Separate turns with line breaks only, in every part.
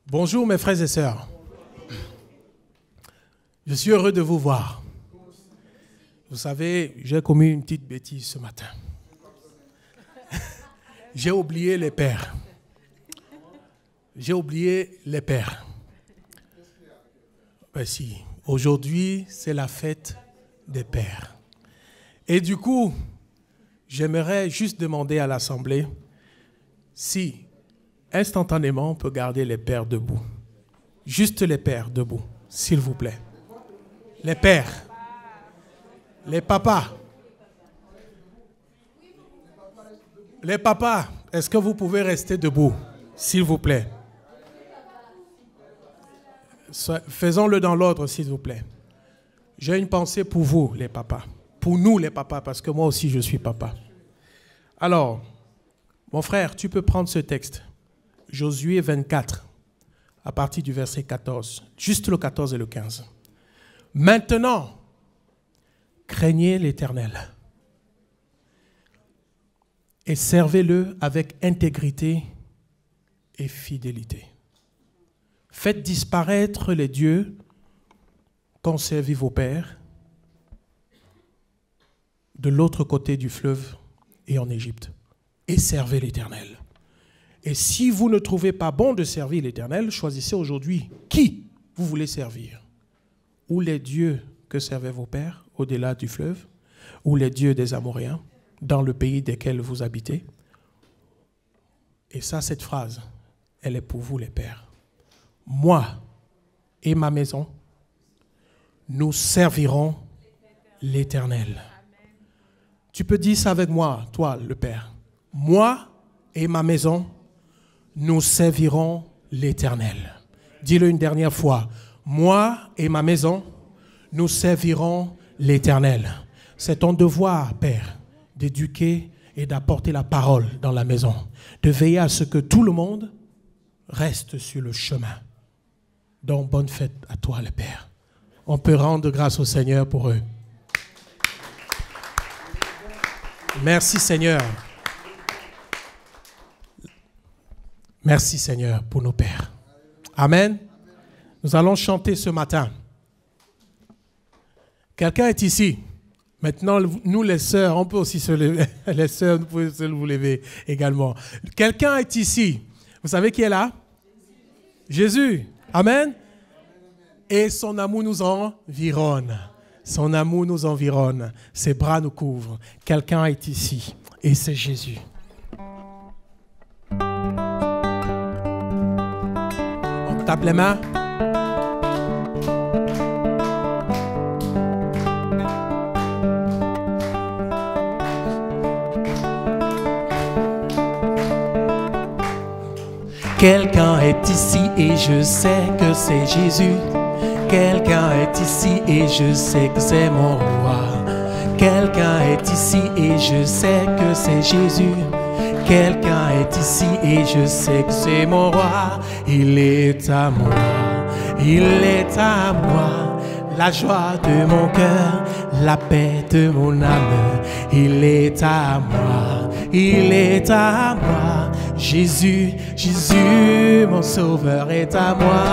Bonjour mes frères et sœurs. Je suis heureux de vous voir. Vous savez, j'ai commis une petite bêtise ce matin. J'ai oublié les pères. J'ai oublié les pères. Ben si, aujourd'hui, c'est la fête des pères. Et du coup, j'aimerais juste demander à l'Assemblée si, instantanément, on peut garder les pères debout. Juste les pères debout, s'il vous plaît. Les pères. Les papas. Les papas, est-ce que vous pouvez rester debout, s'il vous plaît? Faisons-le dans l'ordre, s'il vous plaît. J'ai une pensée pour vous, les papas. Pour nous, les papas, parce que moi aussi, je suis papa. Alors, mon frère, tu peux prendre ce texte. Josué 24, à partir du verset 14. Juste le 14 et le 15. Maintenant, craignez l'Éternel et servez-le avec intégrité et fidélité. Faites disparaître les dieux qu'ont servi vos pères de l'autre côté du fleuve et en Égypte, et servez l'Éternel. Et si vous ne trouvez pas bon de servir l'Éternel, choisissez aujourd'hui qui vous voulez servir. Ou les dieux que servaient vos pères au-delà du fleuve, ou les dieux des Amoréens dans le pays desquels vous habitez. Et ça, cette phrase, elle est pour vous les pères. Moi et ma maison, nous servirons l'Éternel. Tu peux dire ça avec moi, toi, le Père. Moi et ma maison, nous servirons l'Éternel. Dis-le une dernière fois. Moi et ma maison, nous servirons l'Éternel. C'est ton devoir, Père, d'éduquer et d'apporter la parole dans la maison, de veiller à ce que tout le monde reste sur le chemin. Donc, bonne fête à toi, le Père. On peut rendre grâce au Seigneur pour eux. Merci, Seigneur. Merci, Seigneur, pour nos pères. Amen. Nous allons chanter ce matin. Quelqu'un est ici. Maintenant, nous, les sœurs, on peut aussi se lever. Les sœurs, vous pouvez se vous lever également. Quelqu'un est ici. Vous savez qui est là? Jésus. Amen. Et son amour nous environne. Son amour nous environne. Ses bras nous couvrent. Quelqu'un est ici. Et c'est Jésus. On tape les mains. Quelqu'un est ici et je sais que c'est Jésus. Quelqu'un est ici et je sais que c'est mon roi. Quelqu'un est ici et je sais que c'est Jésus. Quelqu'un est ici et je sais que c'est mon roi. Il est à moi, il est à moi. La joie de mon cœur, la paix de mon âme. Il est à moi, il est à moi. Jésus, Jésus, mon sauveur est à moi.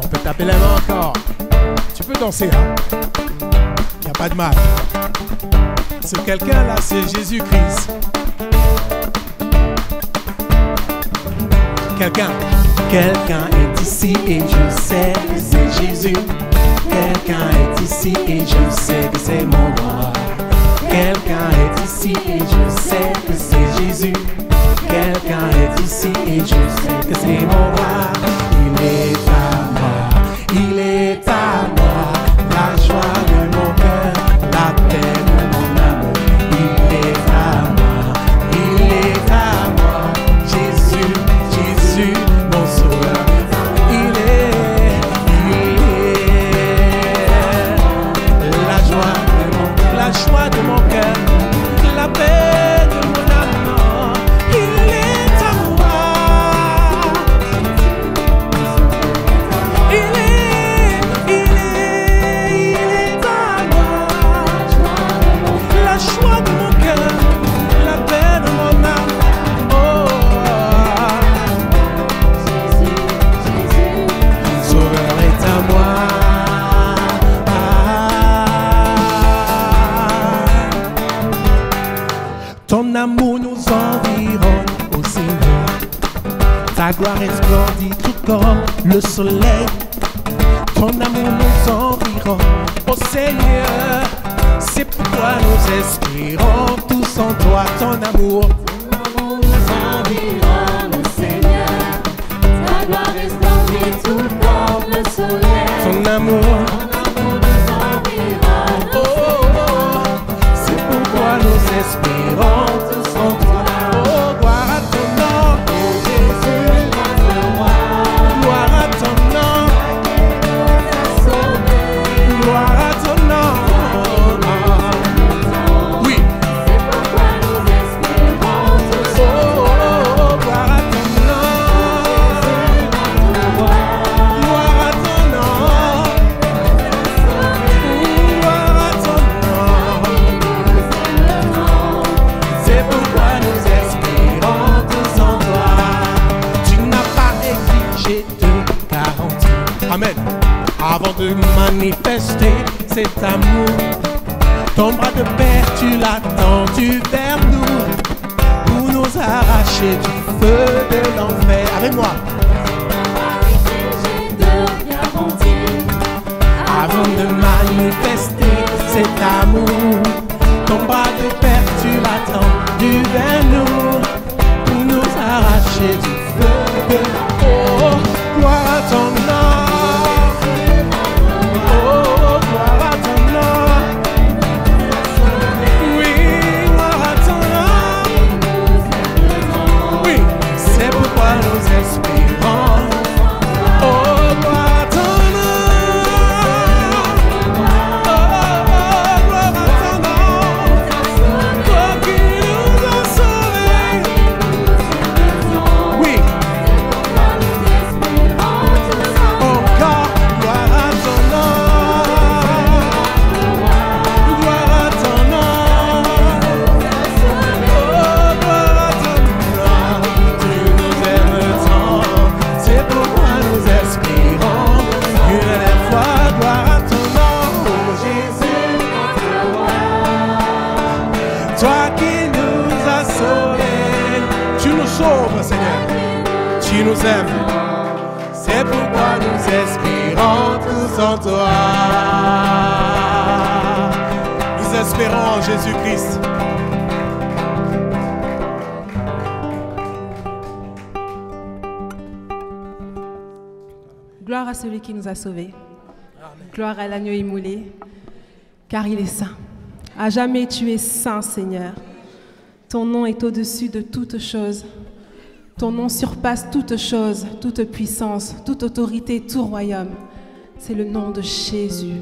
On peut taper les mains encore. Tu peux danser, hein? Il n'y a pas de mal. Ce quelqu'un-là, c'est Jésus-Christ. Quelqu'un est ici et je sais que c'est Jésus. Quelqu'un est ici et je sais que c'est mon roi. Quelqu'un est ici et je sais que c'est Jésus. Quelqu'un est ici et je sais que c'est mon roi. Il est à moi, il est à moi. La joie de mon cœur, la paix de mon âme. Il est à moi, il est à moi. Jésus, Jésus, mon sauveur. Il est la joie de mon cœur, la paix de mon âme. Il est à moi. amour nous environne, ô Seigneur. Ta gloire resplendit tout comme le soleil. Ton amour nous environne, ô Seigneur. C'est pourquoi nous espérons tous en toi. Ton amour
nous environne, ô Seigneur. Ta gloire resplendit tout comme le soleil.
Ton amour
nous environne, ô Seigneur.
C'est pourquoi nous espérons tous en toi. Oh, gloire à ton nom,
Jésus, notre roi.
gloire à ton nom, gloire à ton nom. Oui.
C'est pourquoi nous espérons tous en toi.
Oh, gloire à ton nom, gloire à ton nom, gloire à ton nom. C'est pourquoi nous espérons tous en toi. Tu n'as pas exigé de garantie. Amen. Avant de manifester cet amour, ton bras de père, tu l'as tendu vers nous pour nous arracher du feu de l'enfer. Avec moi. Avant de manifester cet amour, ton bras de père, tu l'as tendu vers nous pour nous arracher du feu de l'enfer. Oh, gloire à ton nom. Oh, gloire à ton nom. Oui, gloire à ton nom. Oui, c'est pourquoi nous espérons. Oh, gloire à ton nom. Oh, gloire à ton nom. Toi qui nous as sauvés. Oui. Encore, gloire à ton nom. Gloire à ton nom. Oh, gloire à ton nom. Tu nous aimes tant. C'est pourquoi nous espérons. Une dernière fois, gloire à ton nom, oh Jésus. Toi qui nous as sauvés. Tu nous sauves, Seigneur. Tu nous aimes. C'est pourquoi nous espérons tous en toi. Nous espérons en Jésus-Christ.
Gloire à celui qui nous a sauvés. Gloire à l'agneau immolé, car il est saint. À jamais tu es saint, Seigneur. Ton nom est au-dessus de toutes choses. Ton nom surpasse toute chose, toute puissance, toute autorité, tout royaume. C'est le nom de Jésus.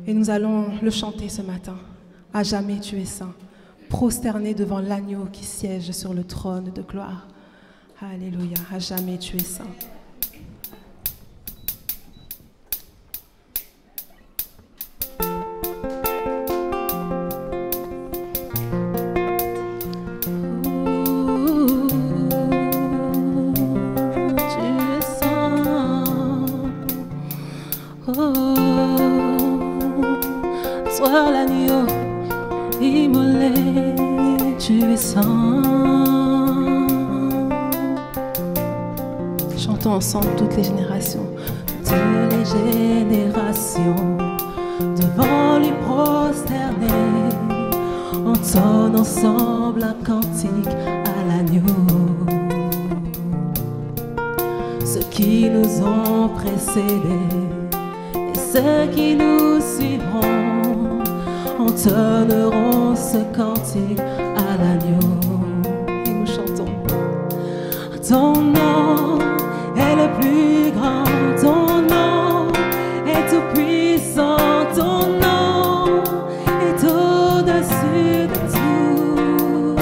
Et nous allons le chanter ce matin. À jamais tu es saint, prosterné devant l'agneau qui siège sur le trône de gloire. Alléluia, à jamais tu es saint.
Sois l'agneau immolé, tu es saint.
Chantons ensemble toutes les générations.
Toutes les générations devant lui prosterner, entonnent ensemble un cantique à l'agneau. Ceux qui nous ont précédés et ceux qui nous suivront entonneront ce cantique à l'agneau.
Et nous chantons.
Ton nom est le plus grand, ton nom est tout puissant, ton nom est au-dessus de tout.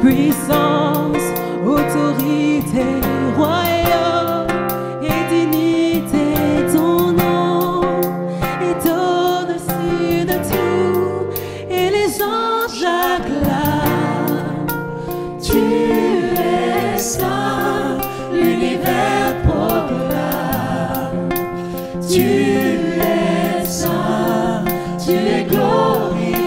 Puissance, autorité, royaume et dignité, ton nom est au-dessus de tout. Et les anges acclament, tu es saint, l'univers proclame. Tu es saint, tu es glorifié.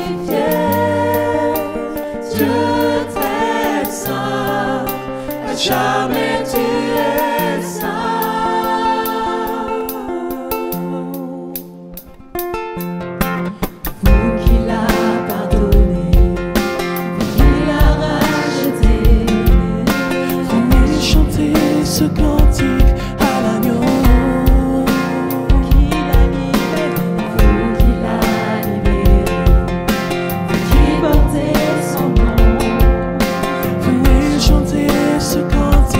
jamais tu es saint. Vous qui l'a pardonné, vous qui l'a racheté,
venez chanter ce cantique à l'agneau.
qui l'a libéré, vous qui l'a libéré, vous qui portez son nom.
Venez chanter ce cantique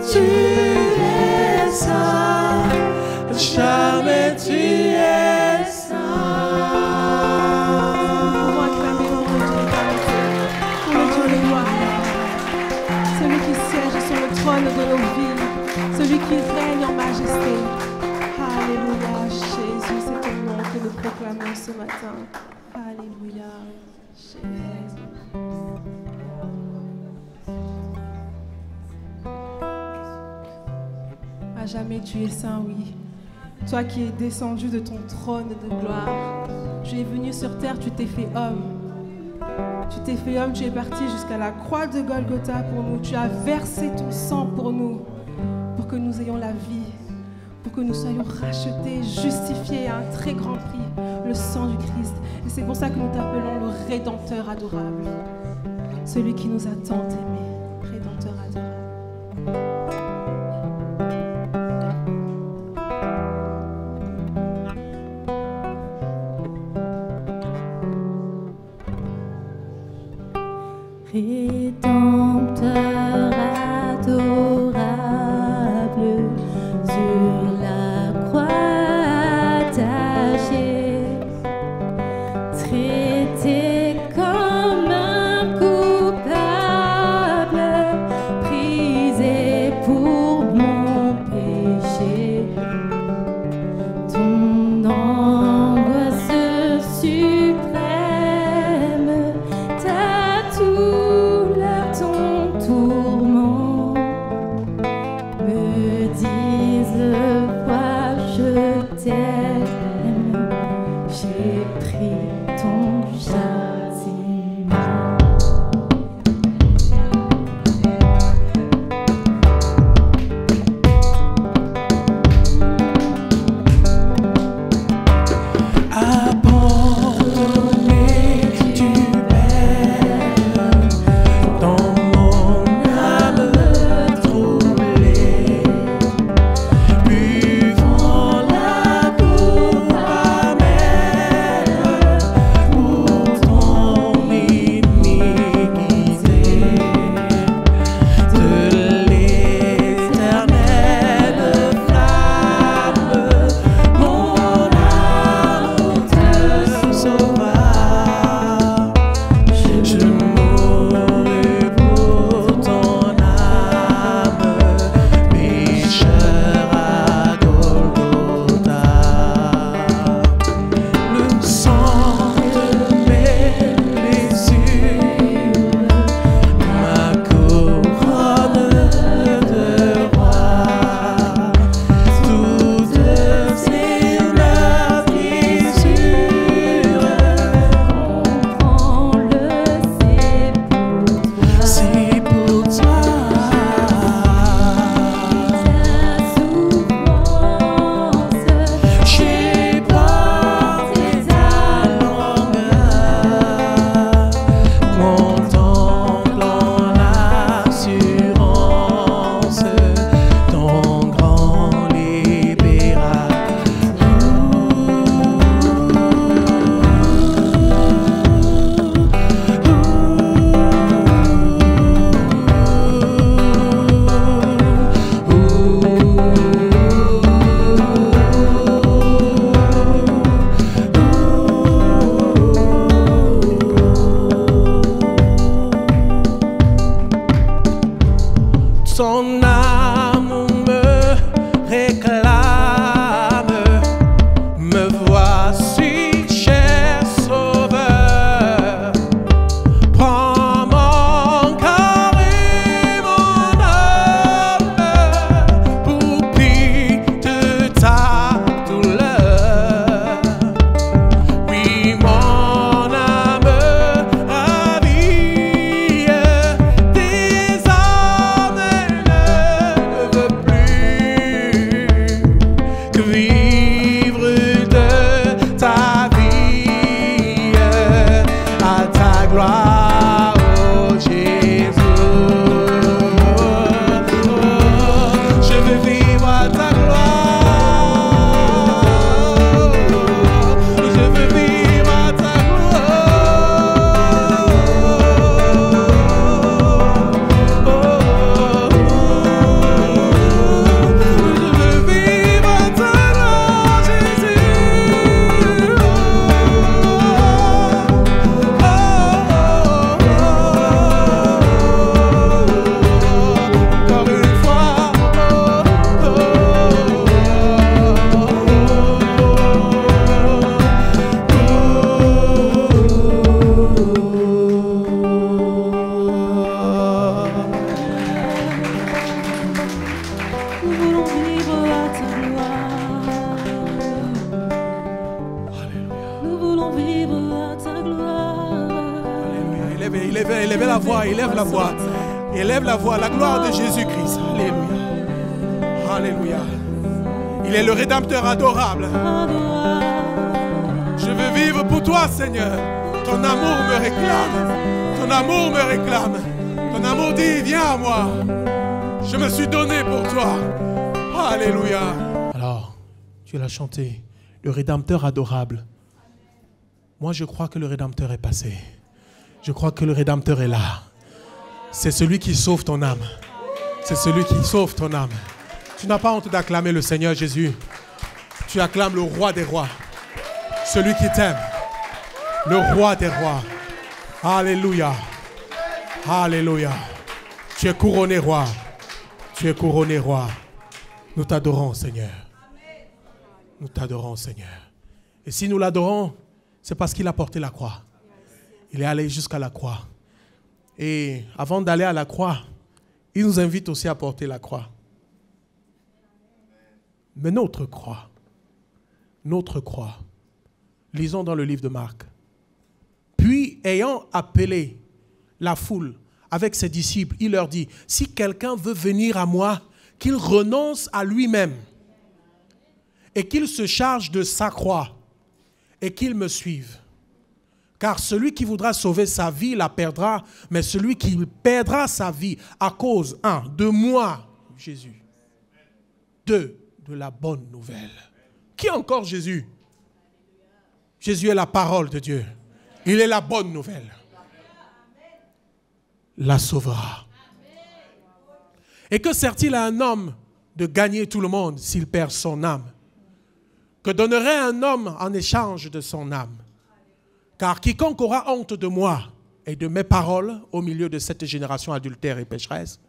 tu es saint, jamais tu es saint.
Pouvons acclamer notre Dieu pour le Dieu de gloire, celui qui siège sur le trône de nos vies, celui qui règne en majesté. Alléluia, Jésus, c'est ton nom que nous proclamons ce matin. Alléluia, Jésus. À jamais tu es saint, oui. Toi qui es descendu de ton trône de gloire, tu es venu sur terre, tu t'es fait homme. Tu t'es fait homme, tu es parti jusqu'à la croix de Golgotha pour nous. Tu as versé ton sang pour nous, pour que nous ayons la vie, pour que nous soyons rachetés, justifiés à un très grand prix, le sang du Christ. Et c'est pour ça que nous t'appelons le Rédempteur adorable, celui qui nous a tant aimés, Rédempteur adorable.
Rédempteur adorable, sur la croix attachée, traité comme un coupable, prisé pour mon péché. Ton angoisse suprême, ta douleur, ton tourment me disent vois je t'aime, j'ai pris ton châtiment.
Abandonné, tu m'aimes, dans mon âme troublée, buvant la coupe amère pour ton iniquité, de l'éternelle flamme, mon âme te sauva. Je mourrai pour ton âme, pécheur à Golgotha. Le sang de mes blessures, ma couronne de roi, toutes ces meurtrissures,
Prends le
c'est pour toi. J'ai porté ta longueur, contemplant l'assurance, ton grand Son amour me réclame, me voici, cher sauveur. Prends mon corps et mon âme pour prix de ta douleur. Oui, mon âme ravie, désormais le
la voix, élève la voix. Élève la voix, la gloire de Jésus-Christ. Alléluia. Alléluia. Il est le Rédempteur adorable. Je veux vivre pour toi, Seigneur. Ton amour me réclame. Ton amour me réclame. Ton amour dit, viens à moi. Je me suis donné pour toi. Alléluia. Alors, tu l'as chanté. Le Rédempteur adorable. Moi, je crois que le Rédempteur est passé. Je crois que le Rédempteur est là. C'est celui qui sauve ton âme. C'est celui qui sauve ton âme. Tu n'as pas honte d'acclamer le Seigneur Jésus. Tu acclames le roi des rois. Celui qui t'aime. Le roi des rois. Alléluia. Alléluia. Tu es couronné roi. Tu es couronné roi. Nous t'adorons, Seigneur. Nous t'adorons, Seigneur. Et si nous l'adorons, c'est parce qu'il a porté la croix. Il est allé jusqu'à la croix. Et avant d'aller à la croix, il nous invite aussi à porter la croix. Mais notre croix, lisons dans le livre de Marc. Puis, ayant appelé la foule avec ses disciples, il leur dit, si quelqu'un veut venir à moi, qu'il renonce à lui-même et qu'il se charge de sa croix et qu'il me suive. Car celui qui voudra sauver sa vie la perdra, mais celui qui perdra sa vie à cause, 1, de moi, Jésus, 2, de la bonne nouvelle. Qui est encore Jésus? Jésus est la parole de Dieu. Il est la bonne nouvelle. La sauvera. Et que sert-il à un homme de gagner tout le monde s'il perd son âme? Que donnerait un homme en échange de son âme? Car quiconque aura honte de moi et de mes paroles au milieu de cette génération adultère et pécheresse,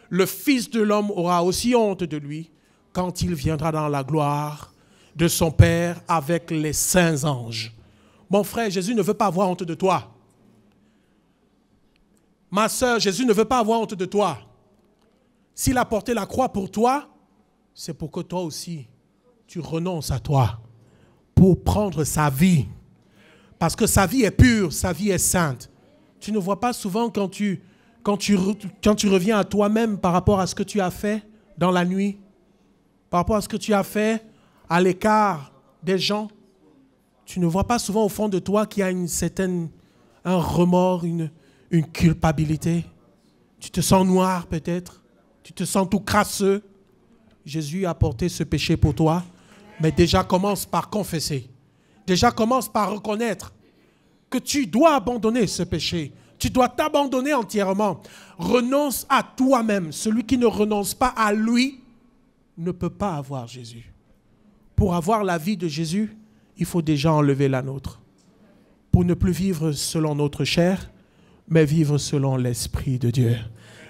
le Fils de l'homme aura aussi honte de lui quand il viendra dans la gloire de son Père avec les saints anges. Mon frère, Jésus ne veut pas avoir honte de toi. Ma sœur, Jésus ne veut pas avoir honte de toi. S'il a porté la croix pour toi, c'est pour que toi aussi, tu renonces à toi pour prendre sa vie. Parce que sa vie est pure, sa vie est sainte. Tu ne vois pas souvent quand tu reviens à toi-même par rapport à ce que tu as fait dans la nuit, par rapport à ce que tu as fait à l'écart des gens, tu ne vois pas souvent au fond de toi qu'il y a un remords, une culpabilité. Tu te sens noir peut-être, tu te sens tout crasseux. Jésus a porté ce péché pour toi, mais déjà commence par confesser. Déjà commence par reconnaître que tu dois abandonner ce péché. Tu dois t'abandonner entièrement. Renonce à toi-même. Celui qui ne renonce pas à lui ne peut pas avoir Jésus. Pour avoir la vie de Jésus, il faut déjà enlever la nôtre. Pour ne plus vivre selon notre chair, mais vivre selon l'Esprit de Dieu.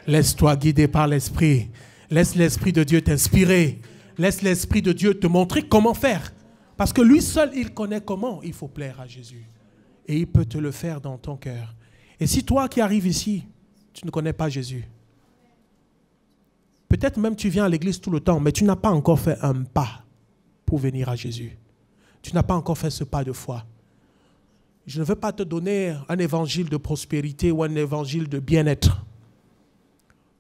Laisse-toi guider par l'Esprit. Laisse l'Esprit de Dieu t'inspirer. Laisse l'Esprit de Dieu te montrer comment faire. Parce que lui seul, il connaît comment il faut plaire à Jésus. Et il peut te le faire dans ton cœur. Et si toi qui arrives ici, tu ne connais pas Jésus, peut-être même tu viens à l'église tout le temps, mais tu n'as pas encore fait un pas pour venir à Jésus. Tu n'as pas encore fait ce pas de foi. Je ne veux pas te donner un évangile de prospérité ou un évangile de bien-être.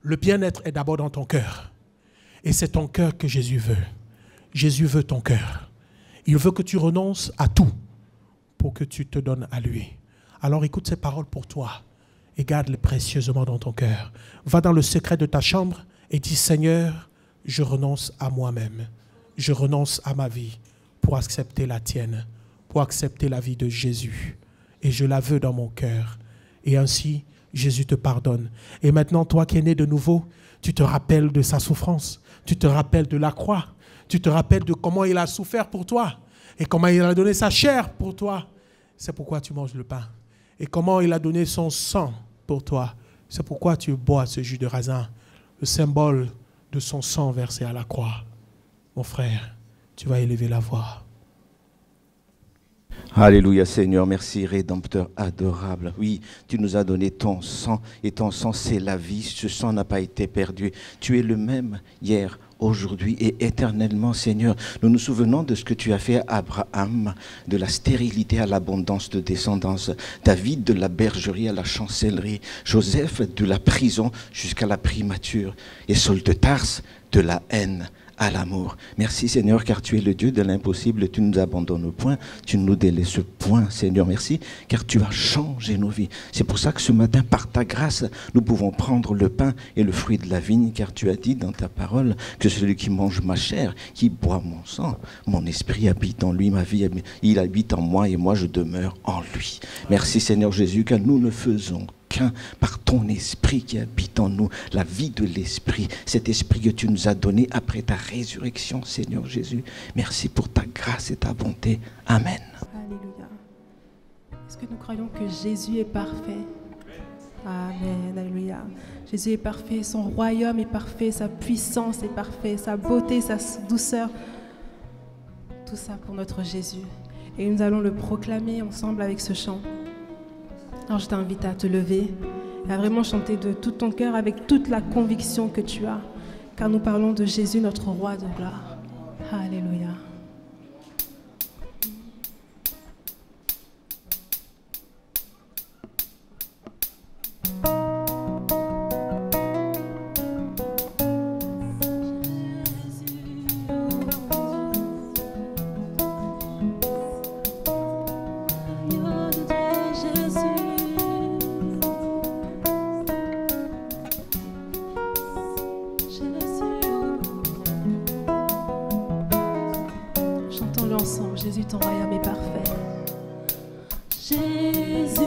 Le bien-être est d'abord dans ton cœur. Et c'est ton cœur que Jésus veut. Jésus veut ton cœur. Il veut que tu renonces à tout pour que tu te donnes à lui. Alors écoute ces paroles pour toi et garde-les précieusement dans ton cœur. Va dans le secret de ta chambre et dis, Seigneur, je renonce à moi-même. Je renonce à ma vie pour accepter la tienne, pour accepter la vie de Jésus. Et je la veux dans mon cœur. Et ainsi, Jésus te pardonne. Et maintenant, toi qui es né de nouveau, tu te rappelles de sa souffrance. Tu te rappelles de la croix. Tu te rappelles de comment il a souffert pour toi et comment il a donné sa chair pour toi. C'est pourquoi tu manges le pain. Et comment il a donné son sang pour toi. C'est pourquoi tu bois ce jus de raisin, le symbole de son sang versé à la croix. Mon frère, tu vas élever la voix.
Alléluia Seigneur, merci Rédempteur adorable. Oui, tu nous as donné ton sang et ton sang c'est la vie. Ce sang n'a pas été perdu. Tu es le même hier, aujourd'hui et éternellement, Seigneur. Nous nous souvenons de ce que tu as fait à Abraham, de la stérilité à l'abondance de descendance, David de la bergerie à la chancellerie, Joseph de la prison jusqu'à la primature, et Saul de Tarse de la haine à l'amour. Merci Seigneur, car tu es le Dieu de l'impossible, tu ne nous abandonnes point, tu ne nous délaisses point, Seigneur. Merci, car tu as changé nos vies. C'est pour ça que ce matin, par ta grâce, nous pouvons prendre le pain et le fruit de la vigne, car tu as dit dans ta parole que celui qui mange ma chair, qui boit mon sang, mon esprit habite en lui, ma vie, il habite en moi et moi je demeure en lui. Merci Seigneur Jésus, car nous ne faisons qu'un par ton esprit qui habite en nous, la vie de l'esprit, cet esprit que tu nous as donné après ta résurrection, Seigneur Jésus. Merci pour ta grâce et ta bonté. Amen.
Alléluia. Est-ce que nous croyons que Jésus est parfait? Amen. Alléluia. Jésus est parfait, son royaume est parfait, sa puissance est parfaite, sa beauté, sa douceur. Tout ça pour notre Jésus. Et nous allons le proclamer ensemble avec ce chant. Alors je t'invite à te lever et à vraiment chanter de tout ton cœur avec toute la conviction que tu as, car nous parlons de Jésus, notre roi de gloire. Alléluia. Jésus, ton royaume est parfait.
Jésus,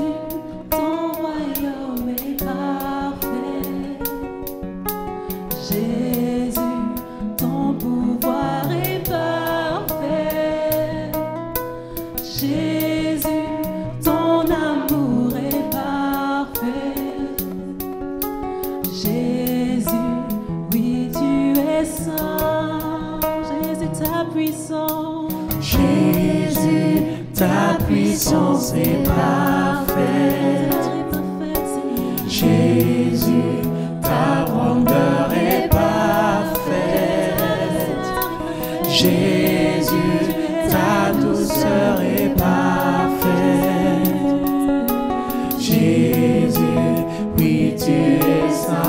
ton royaume est parfait. Jésus, ton pouvoir est parfait. Jésus, ton amour est parfait. Jésus, oui, tu es saint. Jésus, ta puissance.
Jésus, ta puissance est parfaite. Jésus, ta grandeur est parfaite. Jésus, ta douceur est parfaite. Jésus, oui, tu es saint.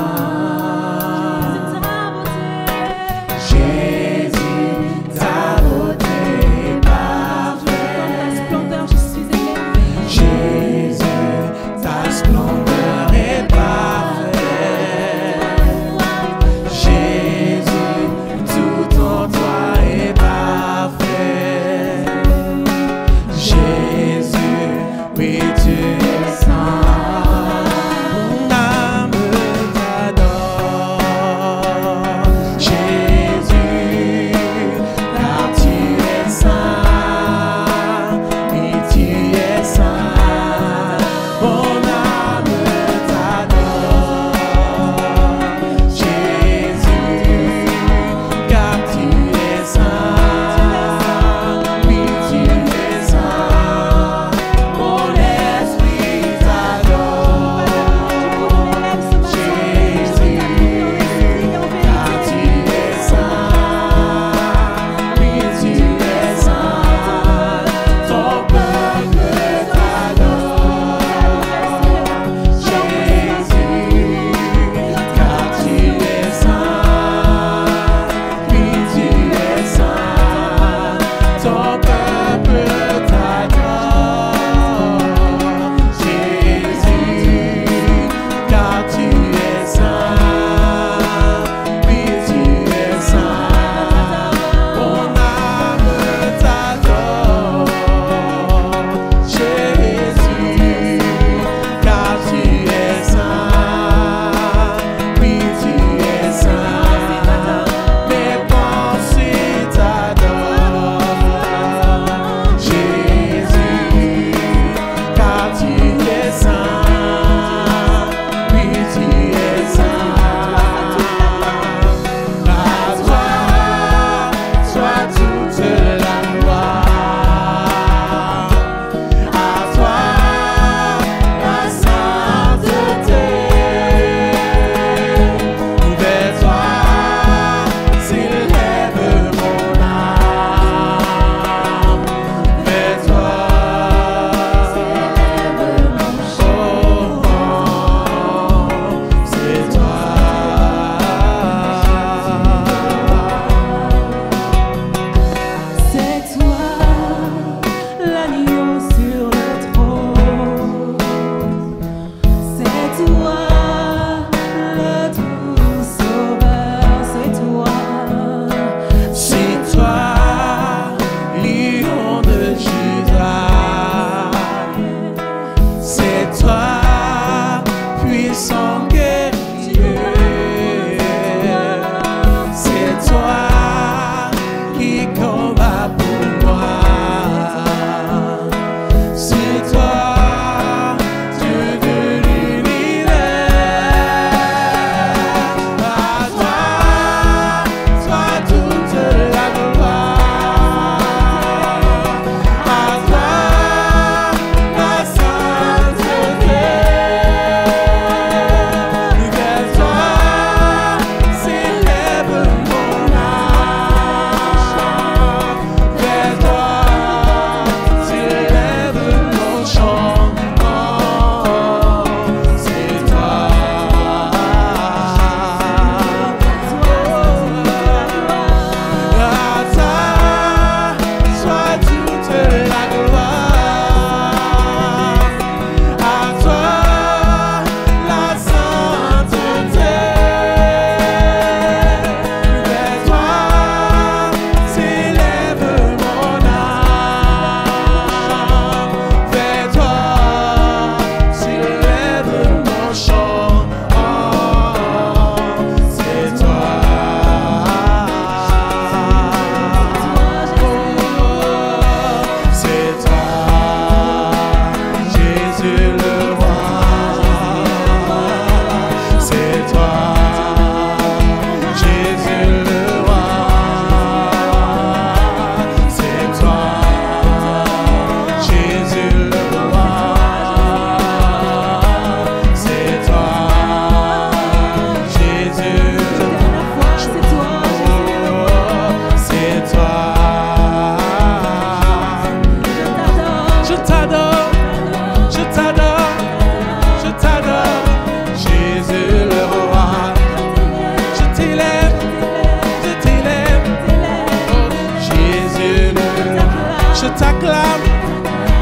t'acclame,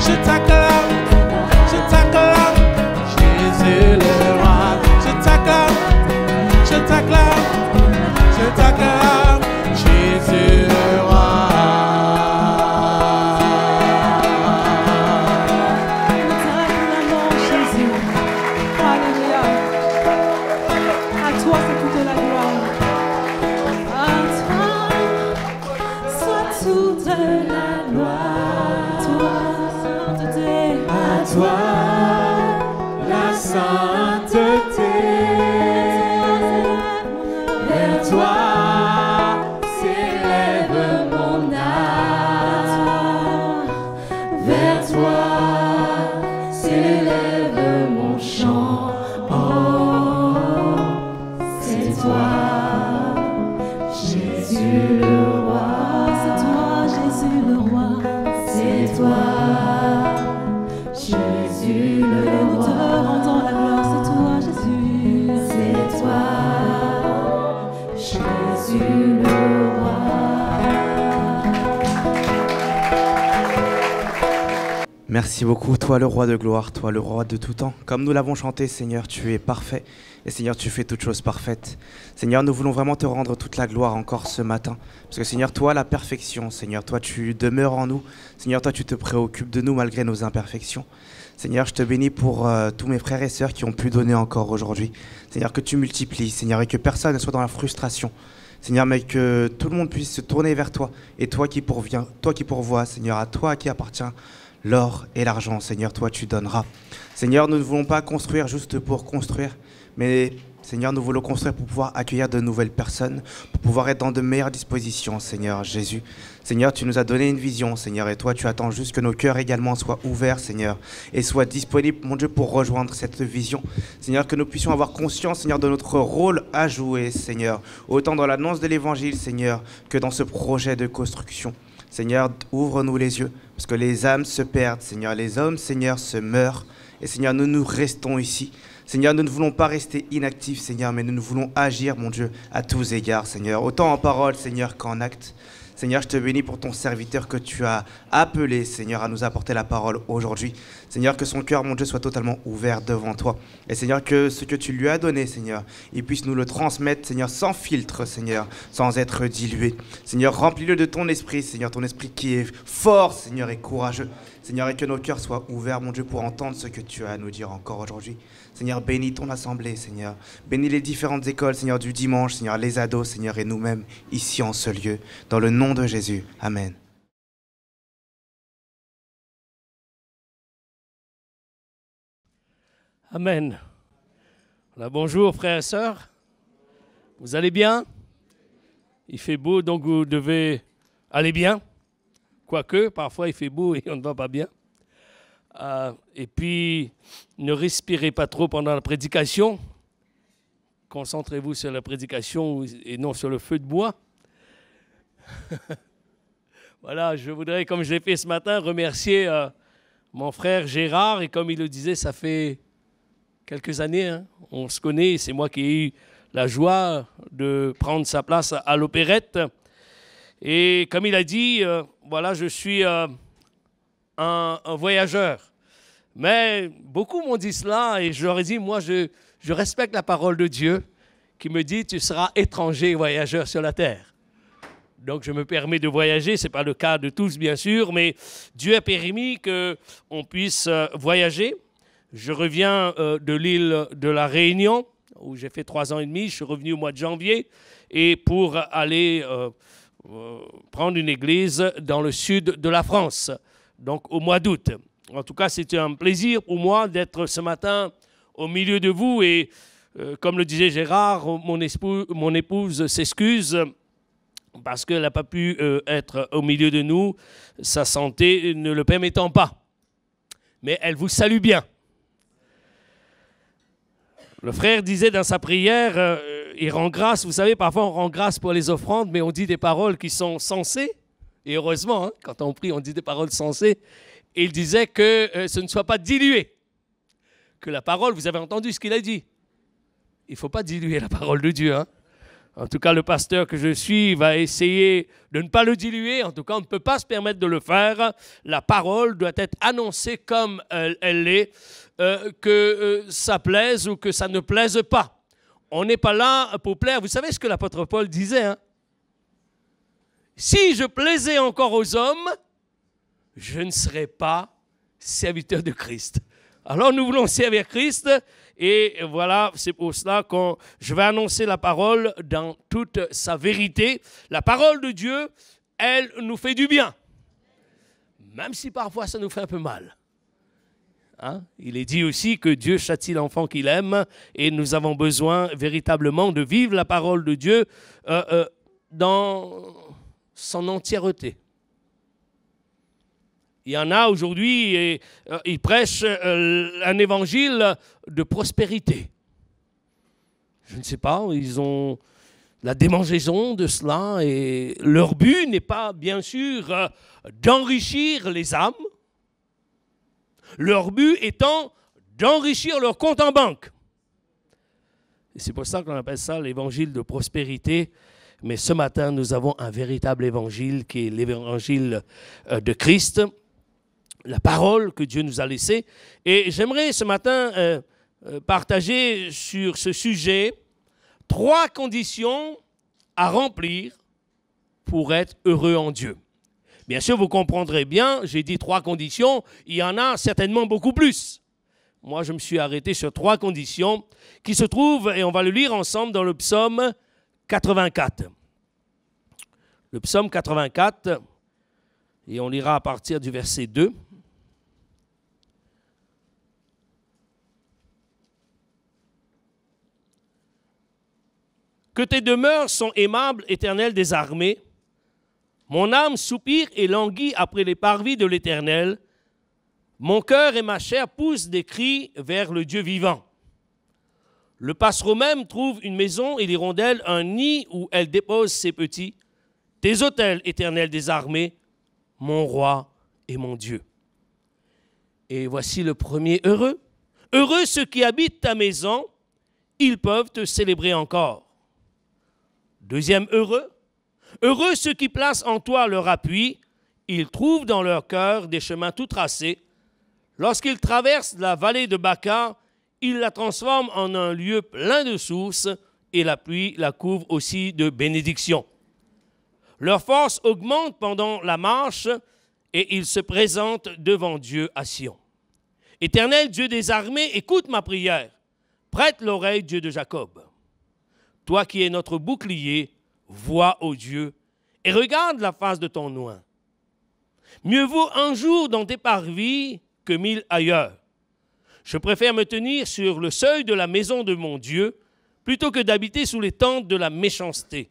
je t'acclame, je t'acclame, Jésus le roi. Je t'acclame, je t'acclame, je t'acclame, Jésus le roi.
Merci beaucoup, toi le roi de gloire, toi le roi de tout temps. Comme nous l'avons chanté, Seigneur, tu es parfait. Et Seigneur, tu fais toutes choses parfaites. Seigneur, nous voulons vraiment te rendre toute la gloire encore ce matin. Parce que Seigneur, toi la perfection, Seigneur, toi tu demeures en nous. Seigneur, toi tu te préoccupes de nous malgré nos imperfections. Seigneur, je te bénis pour tous mes frères et sœurs qui ont pu donner encore aujourd'hui. Seigneur, que tu multiplies, Seigneur, et que personne ne soit dans la frustration. Seigneur, mais que tout le monde puisse se tourner vers toi. Et toi qui pourvois, Seigneur, à toi qui appartient l'or et l'argent, Seigneur, toi tu donneras. Seigneur, nous ne voulons pas construire juste pour construire, mais Seigneur, nous voulons construire pour pouvoir accueillir de nouvelles personnes, pour pouvoir être dans de meilleures dispositions, Seigneur Jésus. Seigneur, tu nous as donné une vision, Seigneur, et toi tu attends juste que nos cœurs également soient ouverts, Seigneur, et soient disponibles, mon Dieu, pour rejoindre cette vision. Seigneur, que nous puissions avoir conscience, Seigneur, de notre rôle à jouer, Seigneur, autant dans l'annonce de l'Évangile, Seigneur, que dans ce projet de construction. Seigneur, ouvre-nous les yeux, parce que les âmes se perdent, Seigneur, les hommes, Seigneur, se meurent, et Seigneur, nous restons ici. Seigneur, nous ne voulons pas rester inactifs, Seigneur, mais nous voulons agir, mon Dieu, à tous égards, Seigneur, autant en parole, Seigneur, qu'en acte. Seigneur, je te bénis pour ton serviteur que tu as appelé, Seigneur, à nous apporter la parole aujourd'hui. Seigneur, que son cœur, mon Dieu, soit totalement ouvert devant toi. Et Seigneur, que ce que tu lui as donné, Seigneur, il puisse nous le transmettre, Seigneur, sans filtre, Seigneur, sans être dilué. Seigneur, remplis-le de ton esprit, Seigneur, ton esprit qui est fort, Seigneur, et courageux. Seigneur, et que nos cœurs soient ouverts, mon Dieu, pour entendre ce que tu as à nous dire encore aujourd'hui. Seigneur, bénis ton assemblée, Seigneur. Bénis les différentes écoles, Seigneur, du dimanche, Seigneur, les ados, Seigneur, et nous-mêmes, ici en ce lieu. Dans le nom de Jésus. Amen.
Amen. Voilà, bonjour, frères et sœurs. Vous allez bien? Il fait beau, donc vous devez aller bien. Quoique, parfois, il fait beau et on ne va pas bien. Et puis, ne respirez pas trop pendant la prédication. Concentrez-vous sur la prédication et non sur le feu de bois. Voilà, je voudrais, comme je l'ai fait ce matin, remercier mon frère Gérard. Et comme il le disait, ça fait quelques années, hein, on se connaît. C'est moi qui ai eu la joie de prendre sa place à l'opérette. Et comme il a dit, voilà, je suis un voyageur. Mais beaucoup m'ont dit cela et je leur ai dit, moi, je respecte la parole de Dieu qui me dit, tu seras étranger et voyageur sur la terre. Donc, je me permets de voyager. Ce n'est pas le cas de tous, bien sûr, mais Dieu a permis qu'on puisse voyager. Je reviens de l'île de la Réunion, où j'ai fait 3 ans et demi. Je suis revenu au mois de janvier et pour aller prendre une église dans le sud de la France, donc au mois d'août. En tout cas, c'était un plaisir pour moi d'être ce matin au milieu de vous. Et comme le disait Gérard, mon épouse s'excuse parce qu'elle n'a pas pu être au milieu de nous, sa santé ne le permettant pas. Mais elle vous salue bien. Le frère disait dans sa prière, il rend grâce. Vous savez, parfois on rend grâce pour les offrandes, mais on dit des paroles qui sont sensées. Et heureusement, hein, quand on prie, on dit des paroles sensées. Et il disait que ce ne soit pas dilué. Que la parole, vous avez entendu ce qu'il a dit. Il ne faut pas diluer la parole de Dieu. Hein. En tout cas, le pasteur que je suis va essayer de ne pas le diluer. En tout cas, on ne peut pas se permettre de le faire. La parole doit être annoncée comme elle est, que ça plaise ou que ça ne plaise pas. On n'est pas là pour plaire. Vous savez ce que l'apôtre Paul disait, hein? Si je plaisais encore aux hommes, je ne serais pas serviteur de Christ. Alors nous voulons servir Christ et voilà, c'est pour cela que je vais annoncer la parole dans toute sa vérité. La parole de Dieu, elle nous fait du bien, même si parfois ça nous fait un peu mal. Hein? Il est dit aussi que Dieu châtie l'enfant qu'il aime et nous avons besoin véritablement de vivre la parole de Dieu dans son entièreté. Il y en a aujourd'hui, et ils prêchent un évangile de prospérité. Je ne sais pas, ils ont la démangeaison de cela et leur but n'est pas, bien sûr, d'enrichir les âmes. Leur but étant d'enrichir leur compte en banque. Et c'est pour ça qu'on appelle ça l'évangile de prospérité. Mais ce matin, nous avons un véritable évangile qui est l'évangile de Christ. La parole que Dieu nous a laissée. Et j'aimerais ce matin partager sur ce sujet 3 conditions à remplir pour être heureux en Dieu. Bien sûr, vous comprendrez bien, j'ai dit 3 conditions, il y en a certainement beaucoup plus. Moi, je me suis arrêté sur 3 conditions qui se trouvent, et on va le lire ensemble dans le psaume 84. Le psaume 84, et on lira à partir du verset 2. Que tes demeures sont aimables, Éternel des armées. Mon âme soupire et languit après les parvis de l'Éternel. Mon cœur et ma chair poussent des cris vers le Dieu vivant. Le passereau même trouve une maison et l'hirondelle un nid où elle dépose ses petits. Tes autels, Éternel des armées, mon roi et mon Dieu. Et voici le premier heureux. Heureux ceux qui habitent ta maison, ils peuvent te célébrer encore. Deuxième heureux. Heureux ceux qui placent en toi leur appui, ils trouvent dans leur cœur des chemins tout tracés. Lorsqu'ils traversent la vallée de Baca, ils la transforment en un lieu plein de sources et la pluie la couvre aussi de bénédictions. Leur force augmente pendant la marche et ils se présentent devant Dieu à Sion. Éternel Dieu des armées, écoute ma prière. Prête l'oreille, Dieu de Jacob. Toi qui es notre bouclier, vois, ô Dieu, et regarde la face de ton oint. Mieux vaut un jour dans tes parvis que 1000 ailleurs. Je préfère me tenir sur le seuil de la maison de mon Dieu plutôt que d'habiter sous les tentes de la méchanceté.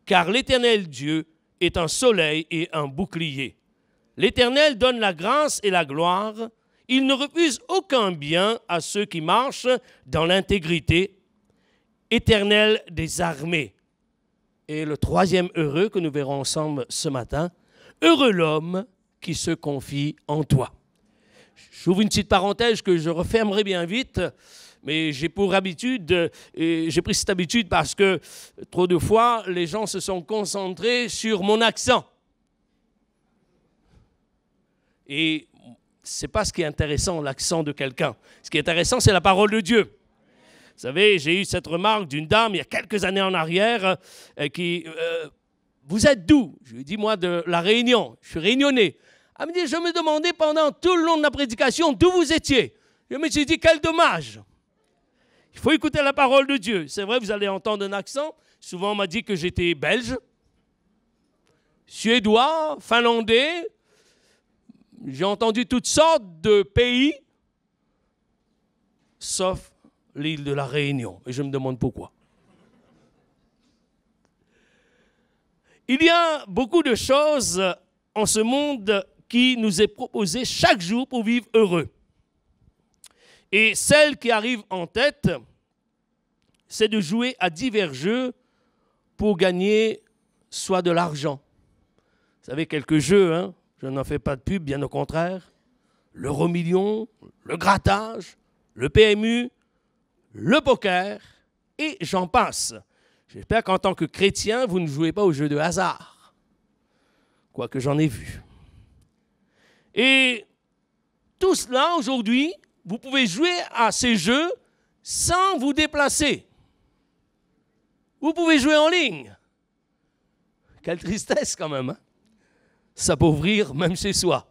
Car l'Éternel Dieu est un soleil et un bouclier. L'Éternel donne la grâce et la gloire. Il ne refuse aucun bien à ceux qui marchent dans l'intégrité. Éternel des armées. Et le troisième heureux que nous verrons ensemble ce matin, heureux l'homme qui se confie en toi. J'ouvre une petite parenthèse que je refermerai bien vite, mais j'ai pour habitude, j'ai pris cette habitude parce que trop de fois, les gens se sont concentrés sur mon accent. Et ce n'est pas ce qui est intéressant, l'accent de quelqu'un. Ce qui est intéressant, c'est la parole de Dieu. Vous savez, j'ai eu cette remarque d'une dame il y a quelques années en arrière qui vous êtes d'où? Je lui ai dit, moi, de La Réunion. Je suis réunionnais. Elle me dit, je me demandais pendant tout le long de la prédication d'où vous étiez. Je me suis dit, quel dommage. Il faut écouter la parole de Dieu. C'est vrai, vous allez entendre un accent. Souvent, on m'a dit que j'étais belge, suédois, finlandais. J'ai entendu toutes sortes de pays, sauf l'île de la Réunion. Et je me demande pourquoi. Il y a beaucoup de choses en ce monde qui nous est proposé chaque jour pour vivre heureux. Et celle qui arrive en tête, c'est de jouer à divers jeux pour gagner soit de l'argent. Vous savez, quelques jeux, hein, je n'en fais pas de pub, bien au contraire. L'euro million, le grattage, le PMU, le poker, et j'en passe. J'espère qu'en tant que chrétien, vous ne jouez pas au jeu de hasard. Quoique j'en ai vu. Et tout cela, aujourd'hui, vous pouvez jouer à ces jeux sans vous déplacer. Vous pouvez jouer en ligne. Quelle tristesse quand même, hein? S'appauvrir même chez soi.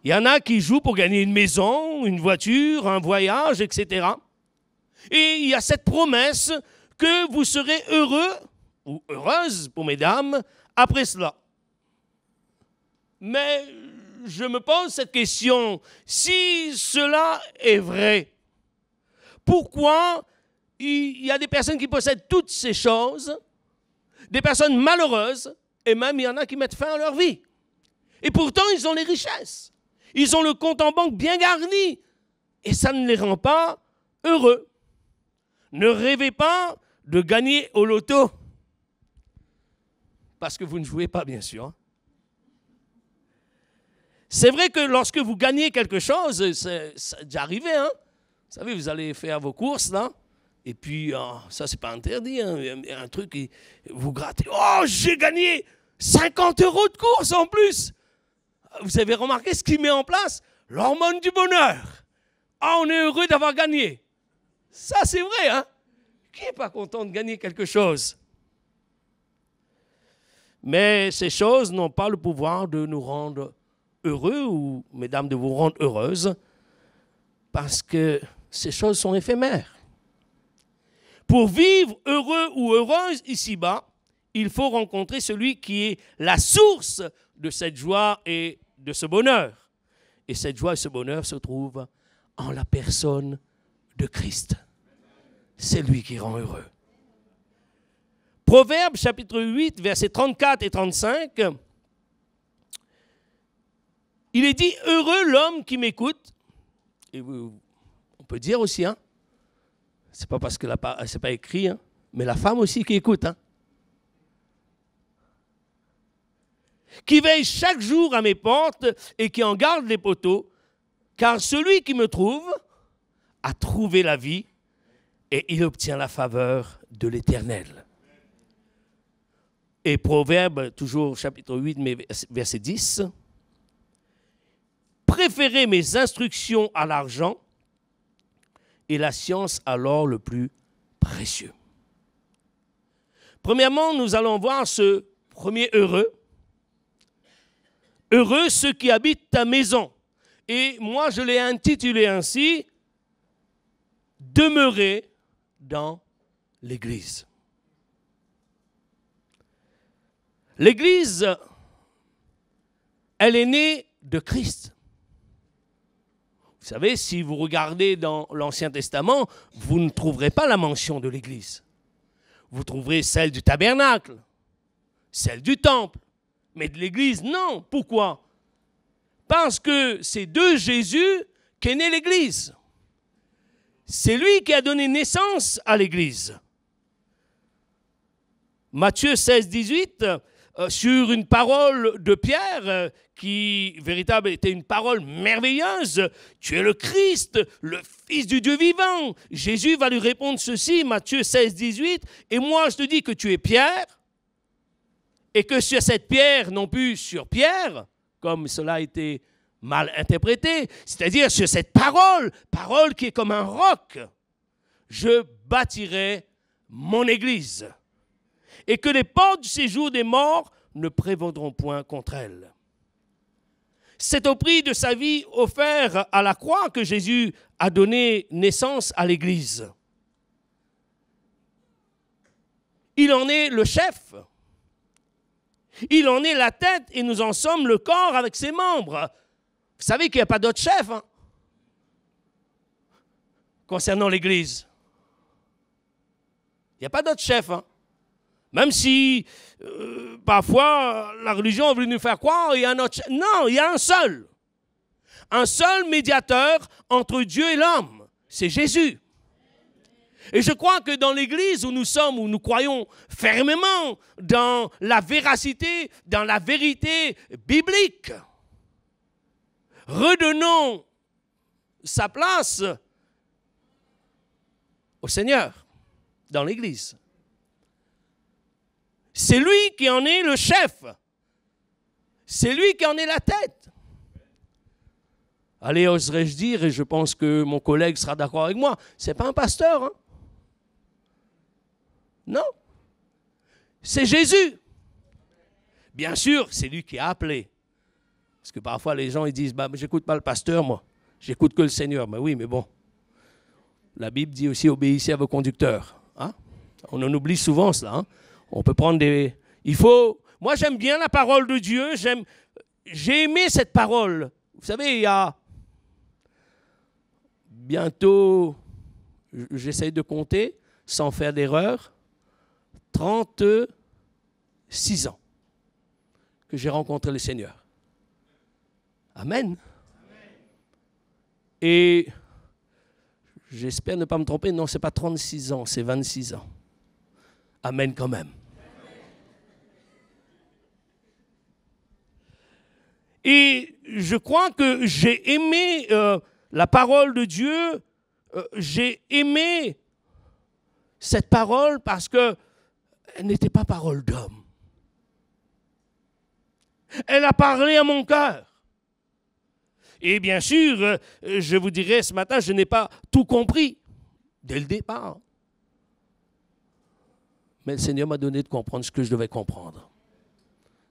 Il y en a qui jouent pour gagner une maison, une voiture, un voyage, etc. Et il y a cette promesse que vous serez heureux ou heureuse pour mesdames après cela. Mais je me pose cette question, si cela est vrai, pourquoi il y a des personnes qui possèdent toutes ces choses, des personnes malheureuses, et même il y en a qui mettent fin à leur vie. Et pourtant, ils ont les richesses. Ils ont le compte en banque bien garni. Et ça ne les rend pas heureux. Ne rêvez pas de gagner au loto. Parce que vous ne jouez pas, bien sûr. C'est vrai que lorsque vous gagnez quelque chose, c'est déjà arrivé, hein? Vous savez, vous allez faire vos courses, là. Et puis, ça, c'est pas interdit, hein? Un truc, vous grattez. Oh, j'ai gagné 50 € de course en plus. Vous avez remarqué ce qu'il met en place? L'hormone du bonheur. Ah, on est heureux d'avoir gagné. Ça, c'est vrai, hein? Qui n'est pas content de gagner quelque chose? Mais ces choses n'ont pas le pouvoir de nous rendre heureux ou, mesdames, de vous rendre heureuses parce que ces choses sont éphémères. Pour vivre heureux ou heureuse ici-bas, il faut rencontrer celui qui est la source de cette joie et de ce bonheur. Et cette joie et ce bonheur se trouvent en la personne de Christ. C'est lui qui rend heureux. Proverbe chapitre 8, versets 34 et 35, il est dit « Heureux l'homme qui m'écoute ». Et on peut dire aussi, hein, c'est pas parce que c'est pas écrit, hein, mais la femme aussi qui écoute, hein. Qui veille chaque jour à mes portes et qui en garde les poteaux, car celui qui me trouve a trouvé la vie et il obtient la faveur de l'Éternel. Et Proverbe, toujours chapitre 8, mais verset 10, préférez mes instructions à l'argent et la science à l'or le plus précieux. Premièrement, nous allons voir ce premier heureux. Heureux ceux qui habitent ta maison. Et moi, je l'ai intitulé ainsi, demeurer dans l'Église. L'Église, elle est née de Christ. Vous savez, si vous regardez dans l'Ancien Testament, vous ne trouverez pas la mention de l'Église. Vous trouverez celle du tabernacle, celle du temple. Mais de l'Église, non. Pourquoi? Parce que c'est de Jésus qu'est née l'Église. C'est lui qui a donné naissance à l'Église. Matthieu 16, 18, sur une parole de Pierre, qui véritablement était une parole merveilleuse. Tu es le Christ, le Fils du Dieu vivant. Jésus va lui répondre ceci, Matthieu 16, 18. Et moi, je te dis que tu es Pierre, et que sur cette pierre, non plus sur pierre, comme cela a été mal interprété, c'est-à-dire sur cette parole qui est comme un roc, je bâtirai mon Église. Et que les portes du séjour des morts ne prévaudront point contre elle. C'est au prix de sa vie offerte à la croix que Jésus a donné naissance à l'Église. Il en est le chef. Il en est la tête et nous en sommes le corps avec ses membres. Vous savez qu'il n'y a pas d'autre chef, hein, concernant l'Église. Il n'y a pas d'autre chef, hein. Même si, parfois, la religion a voulu nous faire croire qu'il y a un autre chef. Non, il y a un seul. Un seul médiateur entre Dieu et l'homme. C'est Jésus. Et je crois que dans l'Église où nous sommes, où nous croyons fermement dans la véracité, dans la vérité biblique, redonnons sa place au Seigneur, dans l'Église. C'est lui qui en est le chef. C'est lui qui en est la tête. Allez, oserais-je dire, et je pense que mon collègue sera d'accord avec moi, ce n'est pas un pasteur. Hein? Non. C'est Jésus. Bien sûr, c'est lui qui a appelé. Parce que parfois, les gens ils disent, bah, j'écoute pas le pasteur, moi. J'écoute que le Seigneur. Mais oui, mais bon. La Bible dit aussi, obéissez à vos conducteurs. Hein? On en oublie souvent cela. Hein? On peut prendre des... Il faut... Moi, j'aime bien la parole de Dieu. J'ai aimé cette parole. Vous savez, il y a bientôt, j'essaye de compter, sans faire d'erreur, 36 ans que j'ai rencontré le Seigneur. Amen. Et j'espère ne pas me tromper, non, ce n'est pas 36 ans, c'est 26 ans. Amen quand même. Et je crois que j'ai aimé la parole de Dieu, j'ai aimé cette parole parce qu'elle n'était pas parole d'homme. Elle a parlé à mon cœur. Et bien sûr, je vous dirais ce matin, je n'ai pas tout compris dès le départ. Mais le Seigneur m'a donné de comprendre ce que je devais comprendre.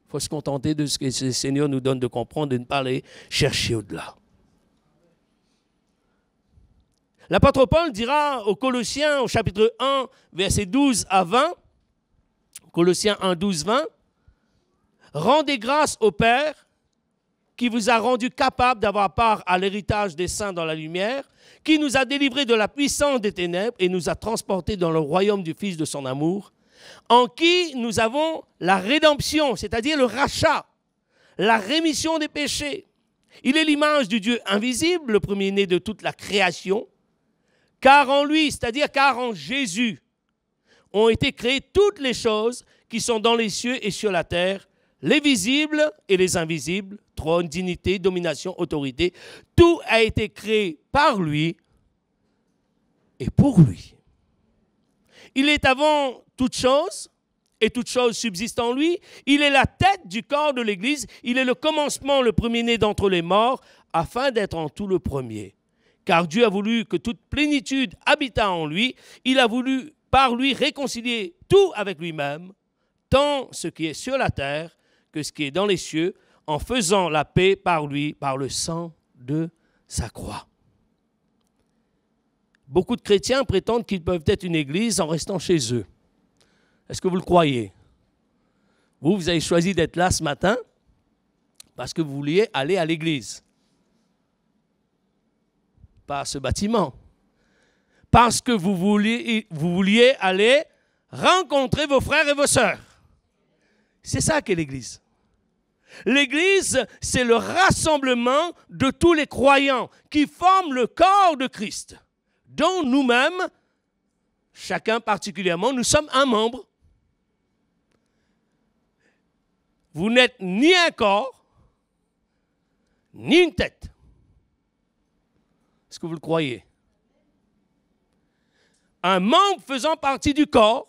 Il faut se contenter de ce que le Seigneur nous donne de comprendre et ne pas aller chercher au-delà. L'apôtre Paul dira aux Colossiens, au chapitre 1, versets 12 à 20, Colossiens 1, 12, 20, « Rendez grâce au Père qui vous a rendu capable d'avoir part à l'héritage des saints dans la lumière, qui nous a délivrés de la puissance des ténèbres et nous a transportés dans le royaume du Fils de son amour, en qui nous avons la rédemption, c'est-à-dire le rachat, la rémission des péchés. Il est l'image du Dieu invisible, le premier-né de toute la création, car en lui, c'est-à-dire car en Jésus, ont été créées toutes les choses qui sont dans les cieux et sur la terre, les visibles et les invisibles, trône, dignité, domination, autorité. Tout a été créé par lui et pour lui. Il est avant toute chose et toute chose subsiste en lui. Il est la tête du corps de l'Église. Il est le commencement, le premier-né d'entre les morts, afin d'être en tout le premier. Car Dieu a voulu que toute plénitude habitât en lui. Il a voulu par lui réconcilier tout avec lui-même, tant ce qui est sur la terre que ce qui est dans les cieux, en faisant la paix par lui, par le sang de sa croix. Beaucoup de chrétiens prétendent qu'ils peuvent être une église en restant chez eux. Est-ce que vous le croyez? Vous avez choisi d'être là ce matin parce que vous vouliez aller à l'église. Pas à ce bâtiment. Parce que vous vouliez aller rencontrer vos frères et vos sœurs. C'est ça qu'est l'église. L'église, c'est le rassemblement de tous les croyants qui forment le corps de Christ, dont nous-mêmes, chacun particulièrement, nous sommes un membre. Vous n'êtes ni un corps, ni une tête. Est-ce que vous le croyez? Un membre faisant partie du corps,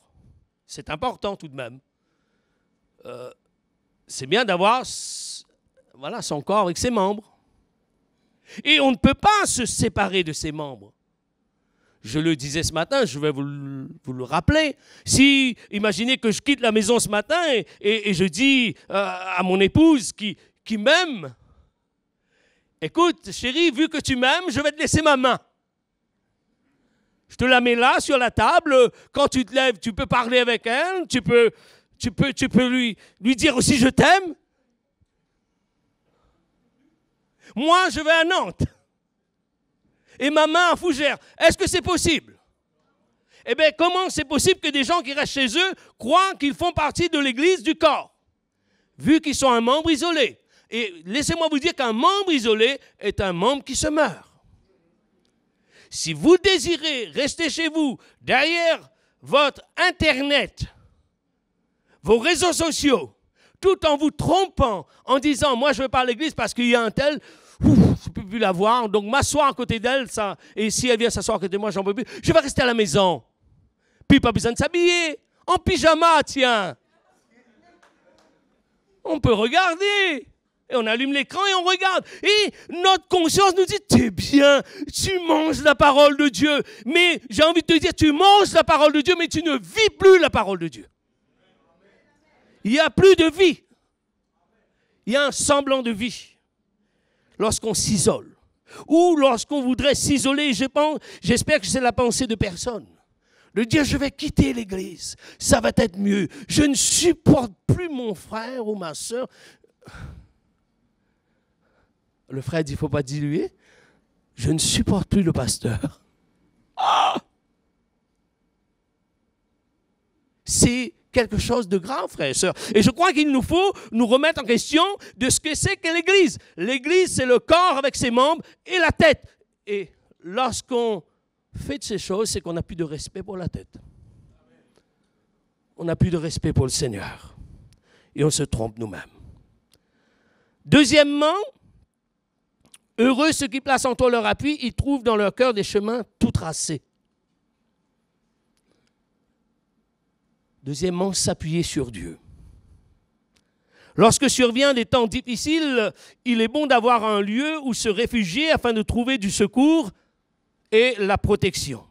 c'est important tout de même. C'est bien d'avoir son corps avec ses membres. Et on ne peut pas se séparer de ses membres. Je le disais ce matin, je vais vous le rappeler. Si, imaginez que je quitte la maison ce matin et je dis à mon épouse qui m'aime, écoute chérie, vu que tu m'aimes, je vais te laisser ma main. Je te la mets là sur la table, quand tu te lèves, tu peux parler avec elle, tu peux lui dire aussi je t'aime. Moi, je vais à Nantes. Et ma main à Fougères. Est-ce que c'est possible? Eh bien, comment c'est possible que des gens qui restent chez eux croient qu'ils font partie de l'église du corps, vu qu'ils sont un membre isolé? Et laissez-moi vous dire qu'un membre isolé est un membre qui se meurt. Si vous désirez rester chez vous, derrière votre Internet, vos réseaux sociaux, tout en vous trompant, en disant « moi je veux pas à l'église parce qu'il y a un tel », je ne peux plus la voir, donc m'asseoir à côté d'elle, ça, et si elle vient s'asseoir à côté de moi, j'en peux plus. Je vais rester à la maison. Puis pas besoin de s'habiller. En pyjama, tiens. On peut regarder. Et on allume l'écran et on regarde. Et notre conscience nous dit, t'es bien, tu manges la parole de Dieu. Mais j'ai envie de te dire, tu manges la parole de Dieu, mais tu ne vis plus la parole de Dieu. Il n'y a plus de vie. Il y a un semblant de vie. Lorsqu'on s'isole. Ou lorsqu'on voudrait s'isoler, j'espère que c'est la pensée de personne. De dire, je vais quitter l'église, ça va être mieux. Je ne supporte plus mon frère ou ma soeur. Le frère dit, il ne faut pas diluer. Je ne supporte plus le pasteur. Ah! C'est quelque chose de grave, frères et sœurs. Et je crois qu'il nous faut nous remettre en question de ce que c'est que l'église. L'église, c'est le corps avec ses membres et la tête. Et lorsqu'on fait de ces choses, c'est qu'on n'a plus de respect pour la tête. On n'a plus de respect pour le Seigneur. Et on se trompe nous-mêmes. Deuxièmement, heureux ceux qui placent en toi leur appui, ils trouvent dans leur cœur des chemins tout tracés. Deuxièmement, s'appuyer sur Dieu. Lorsque survient des temps difficiles, il est bon d'avoir un lieu où se réfugier afin de trouver du secours et la protection.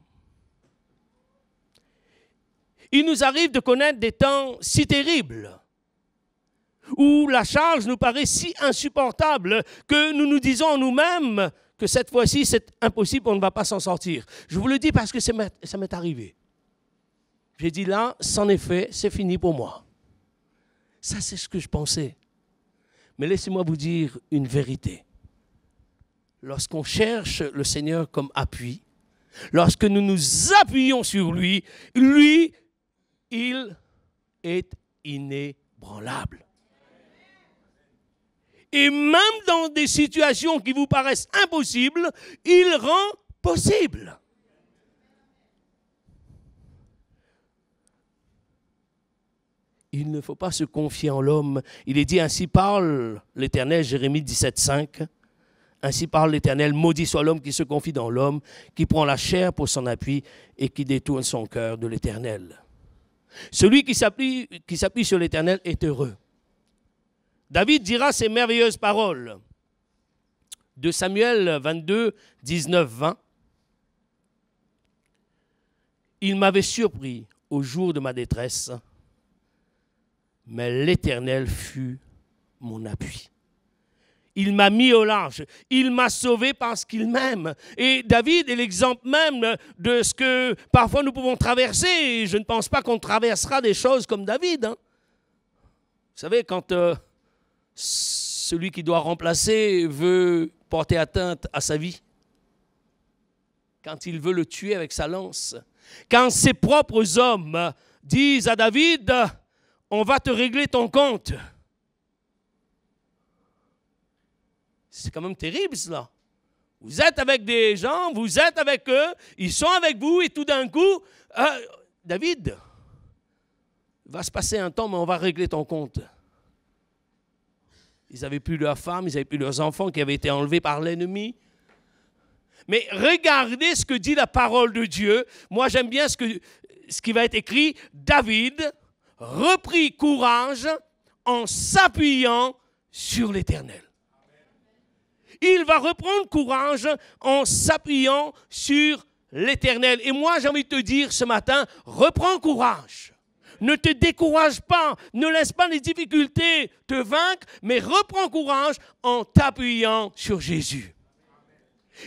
Il nous arrive de connaître des temps si terribles, où la charge nous paraît si insupportable que nous nous disons en nous-mêmes que cette fois-ci, c'est impossible, on ne va pas s'en sortir. Je vous le dis parce que ça m'est arrivé. J'ai dit là, c'en est fait, c'est fini pour moi. Ça, c'est ce que je pensais. Mais laissez-moi vous dire une vérité. Lorsqu'on cherche le Seigneur comme appui, lorsque nous nous appuyons sur lui, lui, il est inébranlable. Et même dans des situations qui vous paraissent impossibles, il rend possible. Il ne faut pas se confier en l'homme. Il est dit, ainsi parle l'Éternel, Jérémie 17,5. Ainsi parle l'Éternel, maudit soit l'homme qui se confie dans l'homme, qui prend la chair pour son appui et qui détourne son cœur de l'Éternel. Celui qui s'appuie sur l'Éternel est heureux. David dira ces merveilleuses paroles. De Samuel 22, 19, 20. Il m'avait surpris au jour de ma détresse, mais l'Éternel fut mon appui. Il m'a mis au large. Il m'a sauvé parce qu'il m'aime. Et David est l'exemple même de ce que parfois nous pouvons traverser. Et je ne pense pas qu'on traversera des choses comme David. Hein. Vous savez, quand celui qui doit remplacer veut porter atteinte à sa vie, quand il veut le tuer avec sa lance, quand ses propres hommes disent à David, on va te régler ton compte. C'est quand même terrible cela. Vous êtes avec des gens, vous êtes avec eux, ils sont avec vous et tout d'un coup, David, il va se passer un temps mais on va régler ton compte. Ils n'avaient plus leurs femmes, ils n'avaient plus leurs enfants qui avaient été enlevés par l'ennemi. Mais regardez ce que dit la parole de Dieu. Moi j'aime bien ce qui va être écrit. David reprit courage en s'appuyant sur l'Éternel. Il va reprendre courage en s'appuyant sur l'Éternel. Et moi, j'ai envie de te dire ce matin, reprends courage. Ne te décourage pas, ne laisse pas les difficultés te vaincre, mais reprends courage en t'appuyant sur Jésus.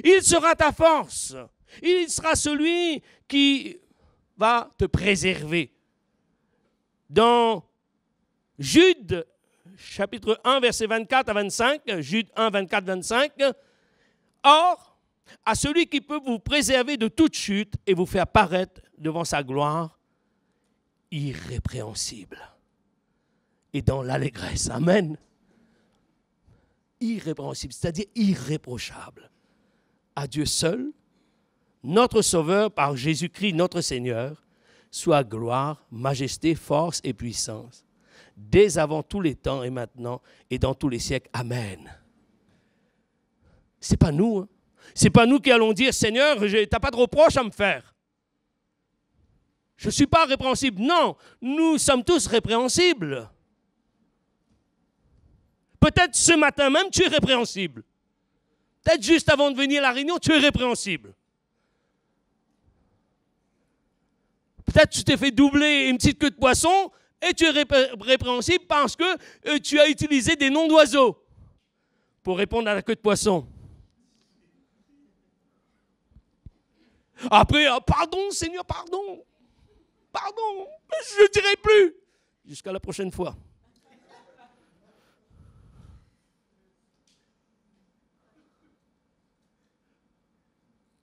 Il sera ta force. Il sera celui qui va te préserver. Dans Jude, chapitre 1, versets 24 à 25, Jude 1, 24, 25, « Or, à celui qui peut vous préserver de toute chute et vous faire paraître devant sa gloire, irrépréhensible et dans l'allégresse. » Amen. Irrépréhensible, c'est-à-dire irréprochable. À Dieu seul, notre Sauveur par Jésus-Christ, notre Seigneur, soit gloire, majesté, force et puissance, dès avant tous les temps et maintenant et dans tous les siècles. Amen. C'est pas nous. Hein. C'est pas nous qui allons dire, Seigneur, tu n'as pas de reproche à me faire. Je ne suis pas répréhensible. Non, nous sommes tous répréhensibles. Peut-être ce matin même, tu es répréhensible. Peut-être juste avant de venir à la réunion, tu es répréhensible. Peut-être tu t'es fait doubler une petite queue de poisson et tu es répréhensible parce que tu as utilisé des noms d'oiseaux pour répondre à la queue de poisson. Après, pardon Seigneur, pardon, je ne dirai plus. Jusqu'à la prochaine fois.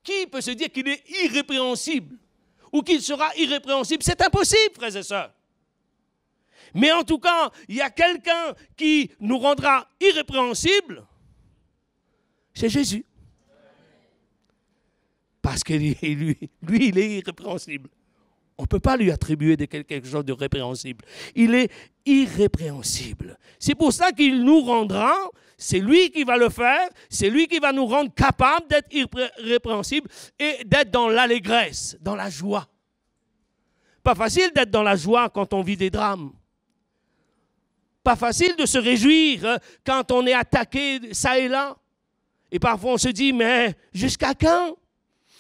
Qui peut se dire qu'il est irrépréhensible ou qu'il sera irrépréhensible? C'est impossible, frères et sœurs. Mais en tout cas, il y a quelqu'un qui nous rendra irrépréhensibles. C'est Jésus. Parce que lui, il est irrépréhensible. On ne peut pas lui attribuer quelque chose de répréhensible. Il est irrépréhensible. C'est pour ça qu'il nous rendra, c'est lui qui va le faire, c'est lui qui va nous rendre capables d'être irrépréhensibles et d'être dans l'allégresse, dans la joie. Pas facile d'être dans la joie quand on vit des drames. Pas facile de se réjouir quand on est attaqué ça et là. Et parfois on se dit, mais jusqu'à quand?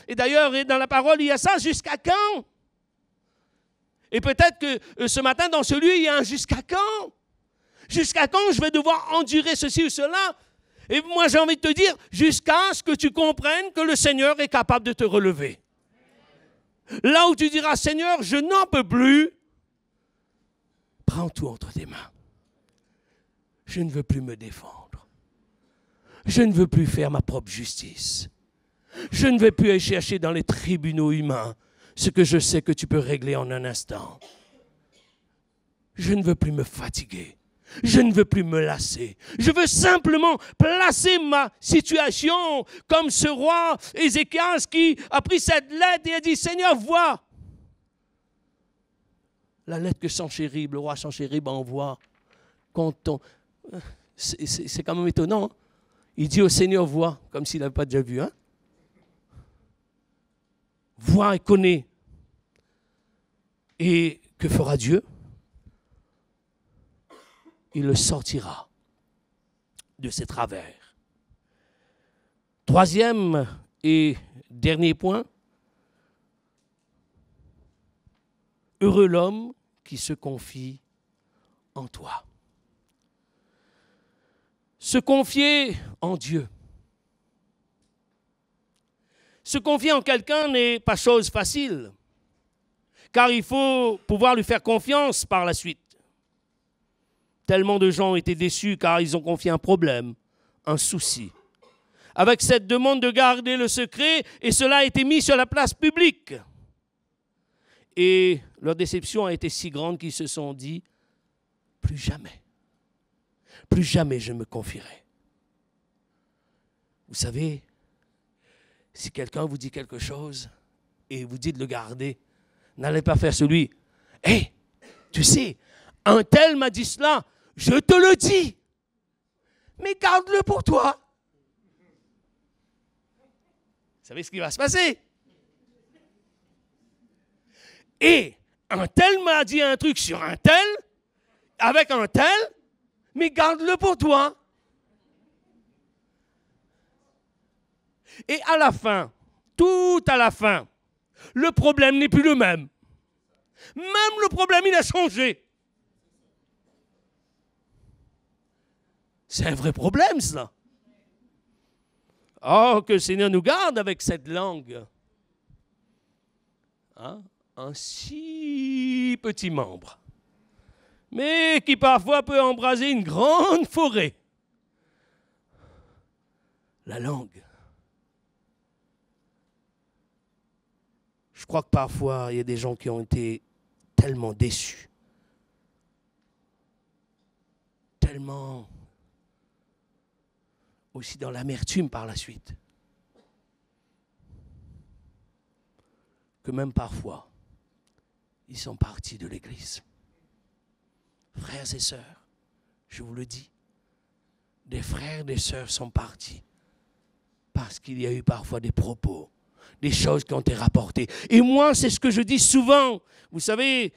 Et d'ailleurs, dans la parole, il y a ça, jusqu'à quand? Et peut-être que ce matin, dans ce lieu, il y a un jusqu'à quand? Jusqu'à quand je vais devoir endurer ceci ou cela? Et moi, j'ai envie de te dire, jusqu'à ce que tu comprennes que le Seigneur est capable de te relever. Là où tu diras, Seigneur, je n'en peux plus, prends tout entre tes mains. Je ne veux plus me défendre. Je ne veux plus faire ma propre justice. Je ne vais plus aller chercher dans les tribunaux humains ce que je sais que tu peux régler en un instant. Je ne veux plus me fatiguer. Je ne veux plus me lasser. Je veux simplement placer ma situation comme ce roi Ézéchias qui a pris cette lettre et a dit, Seigneur, vois. La lettre que Sanchérib, le roi Sanchérib envoie. C'est quand même étonnant. Hein? Il dit au Seigneur, vois, comme s'il n'avait pas déjà vu. Hein? Vois et connais. Et que fera Dieu? Il le sortira de ses travers. Troisième et dernier point. Heureux l'homme qui se confie en toi. Se confier en Dieu. Se confier en quelqu'un n'est pas chose facile, car il faut pouvoir lui faire confiance par la suite. Tellement de gens ont été déçus car ils ont confié un problème, un souci. Avec cette demande de garder le secret, et cela a été mis sur la place publique. Et leur déception a été si grande qu'ils se sont dit, plus jamais je me confierai. Vous savez, si quelqu'un vous dit quelque chose et vous dit de le garder, n'allez pas faire celui, hé, tu sais, un tel m'a dit cela, je te le dis, mais garde-le pour toi. Vous savez ce qui va se passer? Et un tel m'a dit un truc sur un tel, avec un tel, mais garde-le pour toi. Et à la fin, tout à la fin, le problème n'est plus le même. Même le problème, il a changé. C'est un vrai problème, cela. Oh, que le Seigneur nous garde avec cette langue. Hein? Un si petit membre, mais qui parfois peut embraser une grande forêt. La langue. Je crois que parfois, il y a des gens qui ont été tellement déçus, tellement aussi dans l'amertume par la suite, que même parfois, ils sont partis de l'Église. Frères et sœurs, je vous le dis, des frères et des sœurs sont partis Parce qu'il y a eu parfois des propos, des choses qui ont été rapportées. Et moi, c'est ce que je dis souvent. Vous savez,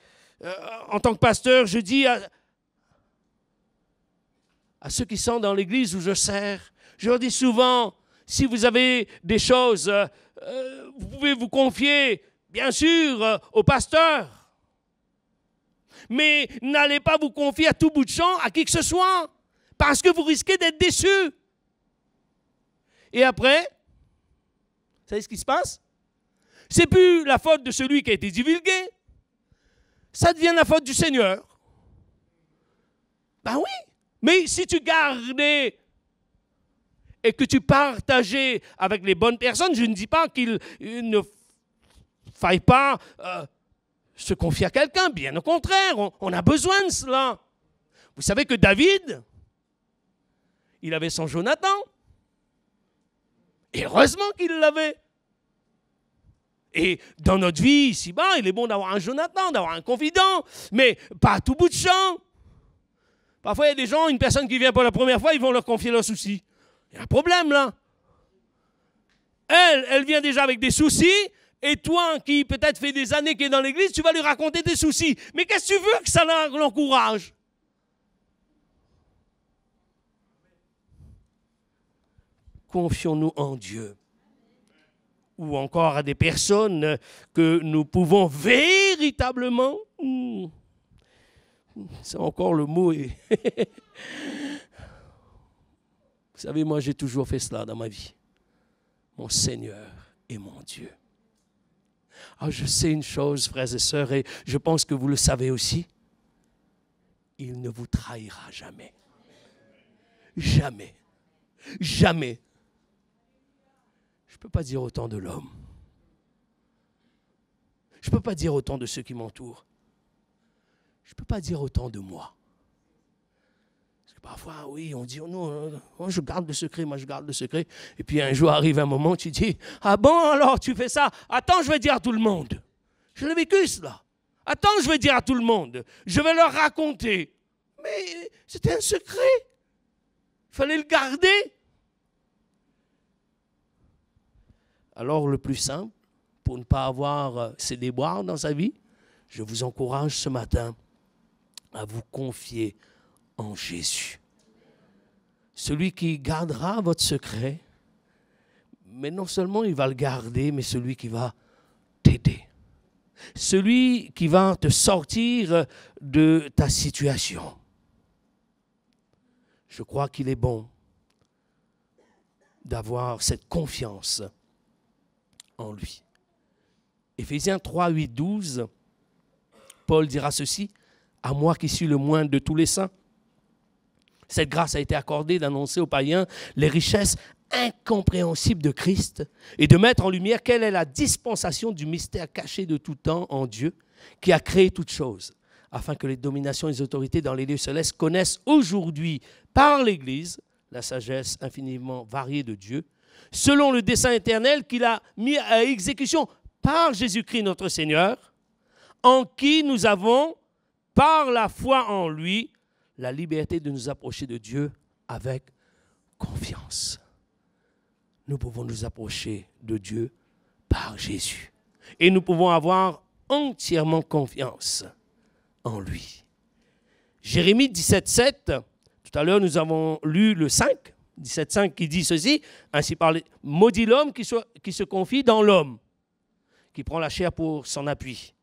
en tant que pasteur, je dis à ceux qui sont dans l'église où je sers, je leur dis souvent, si vous avez des choses, vous pouvez vous confier, bien sûr, au pasteur. Mais n'allez pas vous confier à tout bout de champ à qui que ce soit, parce que vous risquez d'être déçus. Et après, vous savez ce qui se passe? C'est plus la faute de celui qui a été divulgué, ça devient la faute du Seigneur. Ben oui, mais si tu gardais et que tu partageais avec les bonnes personnes, je ne dis pas qu'il ne faille pas se confier à quelqu'un, bien au contraire, on a besoin de cela. Vous savez que David, il avait son Jonathan. Et heureusement qu'il l'avait. Et dans notre vie, ici-bas, il est bon d'avoir un Jonathan, d'avoir un confident, mais pas à tout bout de champ. Parfois, il y a des gens, une personne qui vient pour la première fois, ils vont leur confier leurs soucis. Il y a un problème là. Elle vient déjà avec des soucis, et toi, qui peut-être fait des années qui est dans l'église, tu vas lui raconter tes soucis. Mais qu'est-ce que tu veux que ça l'encourage? Confions-nous en Dieu. Ou encore à des personnes que nous pouvons véritablement... C'est encore le mot. Vous savez, moi, j'ai toujours fait cela dans ma vie. Mon Seigneur et mon Dieu. Ah, je sais une chose, frères et sœurs, et je pense que vous le savez aussi. Il ne vous trahira jamais. Jamais. Jamais. Je ne peux pas dire autant de l'homme. Je ne peux pas dire autant de ceux qui m'entourent. Je ne peux pas dire autant de moi. Parce que parfois, oui, on dit, oh non, moi je garde le secret, moi je garde le secret. Et puis un jour arrive un moment, tu dis, ah bon, alors tu fais ça. Attends, je vais dire à tout le monde. Je l'ai vécu cela. Attends, je vais dire à tout le monde. Je vais leur raconter. Mais c'était un secret. Il fallait le garder. Alors le plus simple, pour ne pas avoir ces déboires dans sa vie, je vous encourage ce matin à vous confier en Jésus. Celui qui gardera votre secret, mais non seulement il va le garder, mais celui qui va t'aider. Celui qui va te sortir de ta situation. Je crois qu'il est bon d'avoir cette confiance en lui. Éphésiens 3, 8, 12, Paul dira ceci, « À moi qui suis le moindre de tous les saints, cette grâce a été accordée d'annoncer aux païens les richesses incompréhensibles de Christ et de mettre en lumière quelle est la dispensation du mystère caché de tout temps en Dieu qui a créé toutes choses, afin que les dominations et les autorités dans les lieux célestes connaissent aujourd'hui par l'Église la sagesse infiniment variée de Dieu, selon le dessein éternel qu'il a mis à exécution par Jésus-Christ notre Seigneur, en qui nous avons, par la foi en lui, la liberté de nous approcher de Dieu avec confiance. Nous pouvons nous approcher de Dieu par Jésus. Et nous pouvons avoir entièrement confiance en lui. Jérémie 17,7, tout à l'heure nous avons lu le 5, 17,5 qui dit ceci, ainsi parle, maudit l'homme qui se confie dans l'homme, qui prend la chair pour son appui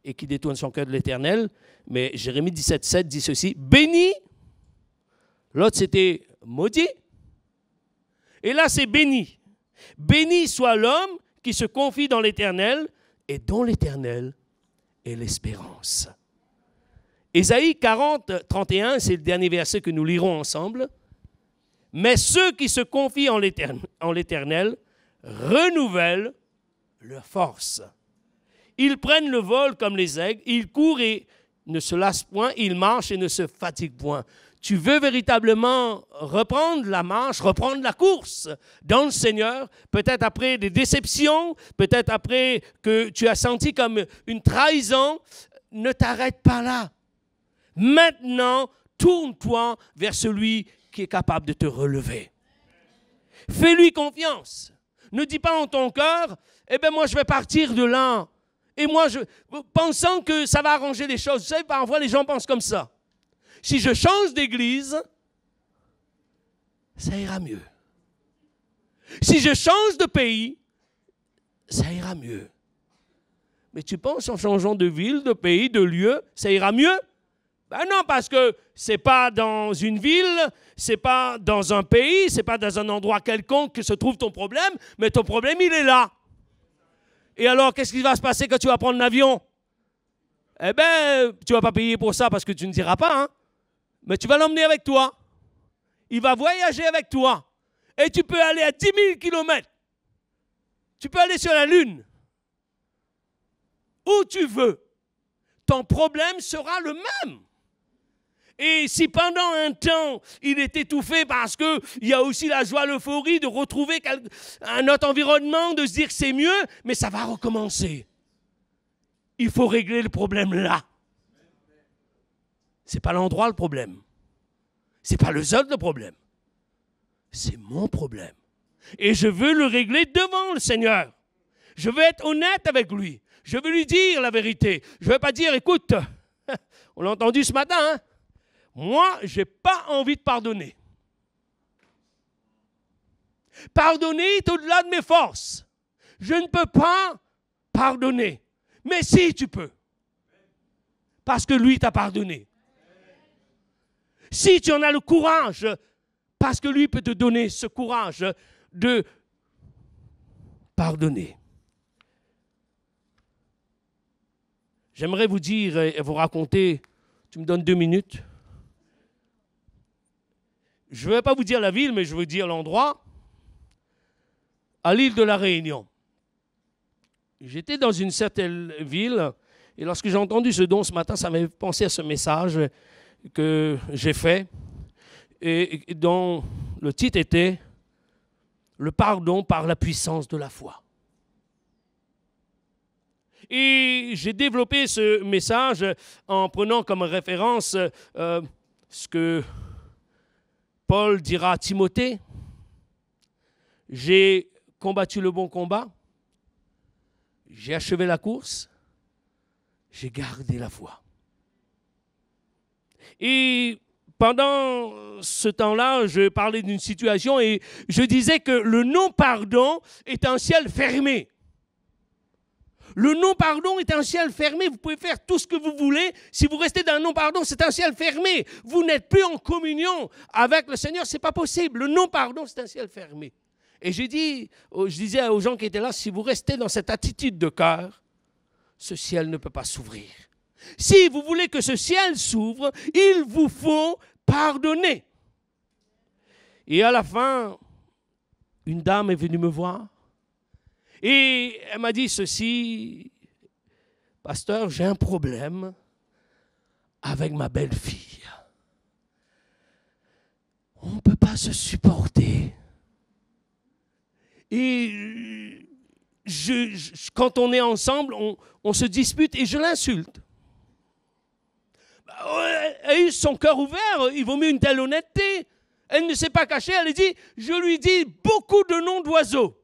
et qui détourne son cœur de l'Éternel. Mais Jérémie 17,7 dit ceci, béni, l'autre c'était maudit, et là c'est béni. Béni soit l'homme qui se confie dans l'Éternel et dont l'Éternel est l'espérance. Ésaïe 40, 31, c'est le dernier verset que nous lirons ensemble. Mais ceux qui se confient en l'Éternel renouvellent leur force. Ils prennent le vol comme les aigles, ils courent et ne se lassent point, ils marchent et ne se fatiguent point. Tu veux véritablement reprendre la marche, reprendre la course dans le Seigneur, peut-être après des déceptions, peut-être après que tu as senti comme une trahison, ne t'arrête pas là. Maintenant, tourne-toi vers celui qui est capable de te relever. Fais-lui confiance. Ne dis pas en ton cœur, eh bien moi je vais partir de là. Et moi, pensant que ça va arranger les choses. Vous savez, parfois les gens pensent comme ça. Si je change d'église, ça ira mieux. Si je change de pays, ça ira mieux. Mais tu penses en changeant de ville, de pays, de lieu, ça ira mieux? Ben non, parce que c'est pas dans une ville, c'est pas dans un pays, c'est pas dans un endroit quelconque que se trouve ton problème, mais ton problème, il est là. Et alors, qu'est-ce qui va se passer quand tu vas prendre l'avion? Eh bien, tu ne vas pas payer pour ça parce que tu ne diras pas, hein? Mais tu vas l'emmener avec toi. Il va voyager avec toi. Et tu peux aller à 10 000 kilomètres. Tu peux aller sur la Lune. Où tu veux. Ton problème sera le même. Et si pendant un temps, il est étouffé parce qu'il y a aussi la joie, l'euphorie de retrouver un autre environnement, de se dire que c'est mieux, mais ça va recommencer. Il faut régler le problème là. Ce n'est pas l'endroit le problème. Ce n'est pas le autre le problème. C'est mon problème. Et je veux le régler devant le Seigneur. Je veux être honnête avec lui. Je veux lui dire la vérité. Je ne veux pas dire, écoute, on l'a entendu ce matin, hein? Moi, je n'ai pas envie de pardonner. Pardonner est au-delà de mes forces. Je ne peux pas pardonner. Mais si tu peux. Parce que lui t'a pardonné. Si tu en as le courage, parce que lui peut te donner ce courage de pardonner. J'aimerais vous dire et vous raconter, tu me donnes 2 minutes. Je ne vais pas vous dire la ville, mais je veux dire l'endroit. À l'île de la Réunion. J'étais dans une certaine ville, et lorsque j'ai entendu ce don ce matin, ça m'a fait penser à ce message que j'ai fait, et dont le titre était « Le pardon par la puissance de la foi ». Et j'ai développé ce message en prenant comme référence ce que Paul dira à Timothée. J'ai combattu le bon combat, j'ai achevé la course, j'ai gardé la foi. Et pendant ce temps-là, je parlais d'une situation et je disais que le non-pardon est un ciel fermé. Le non-pardon est un ciel fermé. Vous pouvez faire tout ce que vous voulez. Si vous restez dans le non-pardon, c'est un ciel fermé. Vous n'êtes plus en communion avec le Seigneur. Ce n'est pas possible. Le non-pardon, c'est un ciel fermé. Et je disais aux gens qui étaient là, si vous restez dans cette attitude de cœur, ce ciel ne peut pas s'ouvrir. Si vous voulez que ce ciel s'ouvre, il vous faut pardonner. Et à la fin, une dame est venue me voir. Et elle m'a dit ceci, pasteur, j'ai un problème avec ma belle-fille. On ne peut pas se supporter. Et quand on est ensemble, on se dispute et je l'insulte. Elle a eu son cœur ouvert, il vaut mieux une telle honnêteté. Elle ne s'est pas cachée, elle a dit, je lui dis beaucoup de noms d'oiseaux.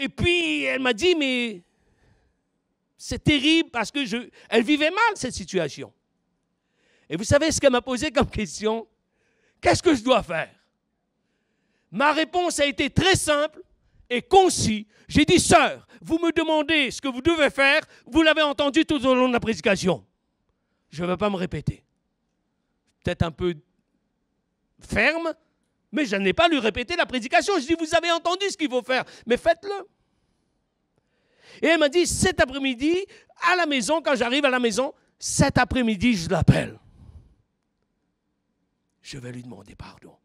Et puis, elle m'a dit, mais c'est terrible parce que elle vivait mal cette situation. Et vous savez ce qu'elle m'a posé comme question? Qu'est-ce que je dois faire? Ma réponse a été très simple et concise. J'ai dit, sœur, vous me demandez ce que vous devez faire, vous l'avez entendu tout au long de la prédication. Je ne vais pas me répéter. Peut-être un peu ferme, mais je n'ai pas lui répéter la prédication. Je dis, vous avez entendu ce qu'il faut faire, mais faites-le. Et elle m'a dit, cet après-midi, à la maison, quand j'arrive à la maison, cet après-midi, je l'appelle. Je vais lui demander pardon.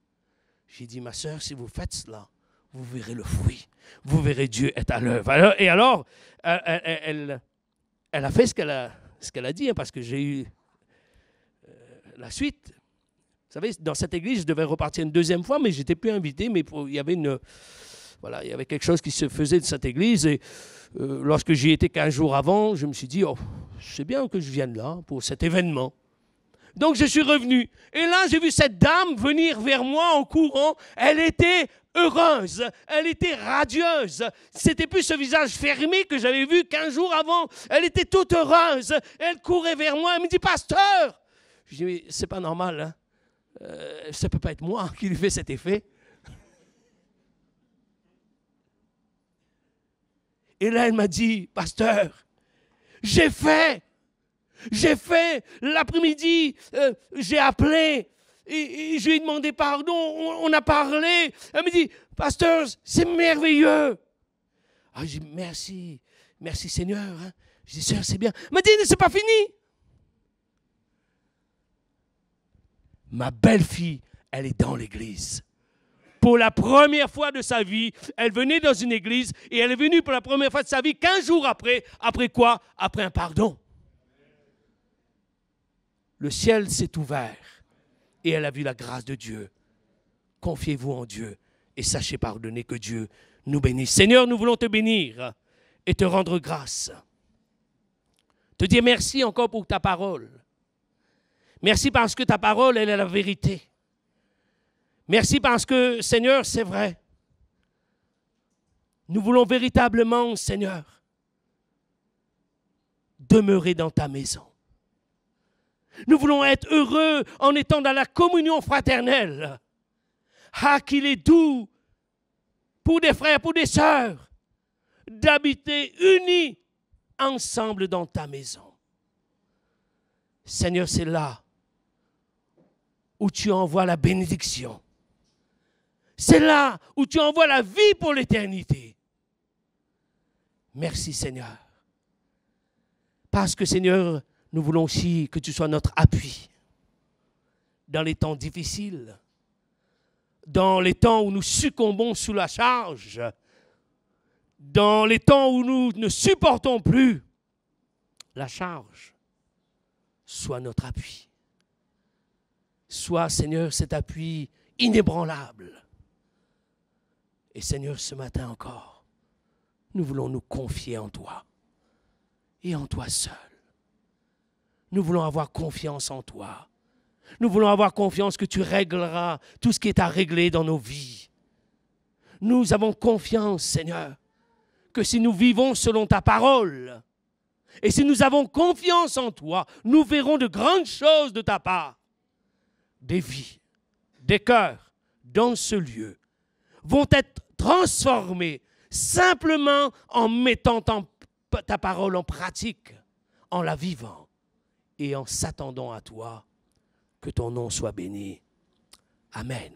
J'ai dit, ma sœur, si vous faites cela, vous verrez le fruit. Vous verrez Dieu est à l'œuvre. Et alors, elle a fait ce qu'elle a dit, hein, parce que j'ai eu la suite. Vous savez, dans cette église, je devais repartir une deuxième fois, mais je n'étais plus invité, mais il y avait quelque chose qui se faisait de cette église. Et lorsque j'y étais 15 jours avant, je me suis dit, oh, c'est bien que je vienne là pour cet événement. Donc je suis revenu. Et là, j'ai vu cette dame venir vers moi en courant. Elle était heureuse, elle était radieuse. C'était plus ce visage fermé que j'avais vu 15 jours avant. Elle était toute heureuse. Elle courait vers moi, elle me dit, pasteur. Je dis, mais c'est pas normal, hein? Ça peut pas être moi qui lui fait cet effet. Et là, elle m'a dit, pasteur, j'ai fait l'après-midi, j'ai appelé et je lui ai demandé pardon, on a parlé. Elle me dit, pasteur, c'est merveilleux. Ah, j'ai dit, merci Seigneur. Hein. Je dis, sœur, c'est bien. Elle m'a dit, c'est pas fini. Ma belle-fille, elle est dans l'église. Pour la première fois de sa vie, elle venait dans une église et elle est venue pour la première fois de sa vie 15 jours après. Après quoi? Après un pardon. Le ciel s'est ouvert et elle a vu la grâce de Dieu. Confiez-vous en Dieu et sachez pardonner, que Dieu nous bénisse. Seigneur, nous voulons te bénir et te rendre grâce. Te dire merci encore pour ta parole. Merci parce que ta parole, elle est la vérité. Merci parce que, Seigneur, c'est vrai. Nous voulons véritablement, Seigneur, demeurer dans ta maison. Nous voulons être heureux en étant dans la communion fraternelle. Ah, qu'il est doux pour des frères, pour des sœurs, d'habiter unis ensemble dans ta maison. Seigneur, c'est là où tu envoies la bénédiction. C'est là où tu envoies la vie pour l'éternité. Merci Seigneur. Parce que Seigneur, nous voulons aussi que tu sois notre appui dans les temps difficiles, dans les temps où nous succombons sous la charge, dans les temps où nous ne supportons plus la charge. Sois notre appui. Sois, Seigneur, cet appui inébranlable. Et Seigneur, ce matin encore, nous voulons nous confier en toi et en toi seul. Nous voulons avoir confiance en toi. Nous voulons avoir confiance que tu régleras tout ce qui est à régler dans nos vies. Nous avons confiance, Seigneur, que si nous vivons selon ta parole, et si nous avons confiance en toi, nous verrons de grandes choses de ta part. Des vies, des cœurs dans ce lieu vont être transformés simplement en mettant ta parole en pratique, en la vivant et en s'attendant à toi. Que ton nom soit béni. Amen.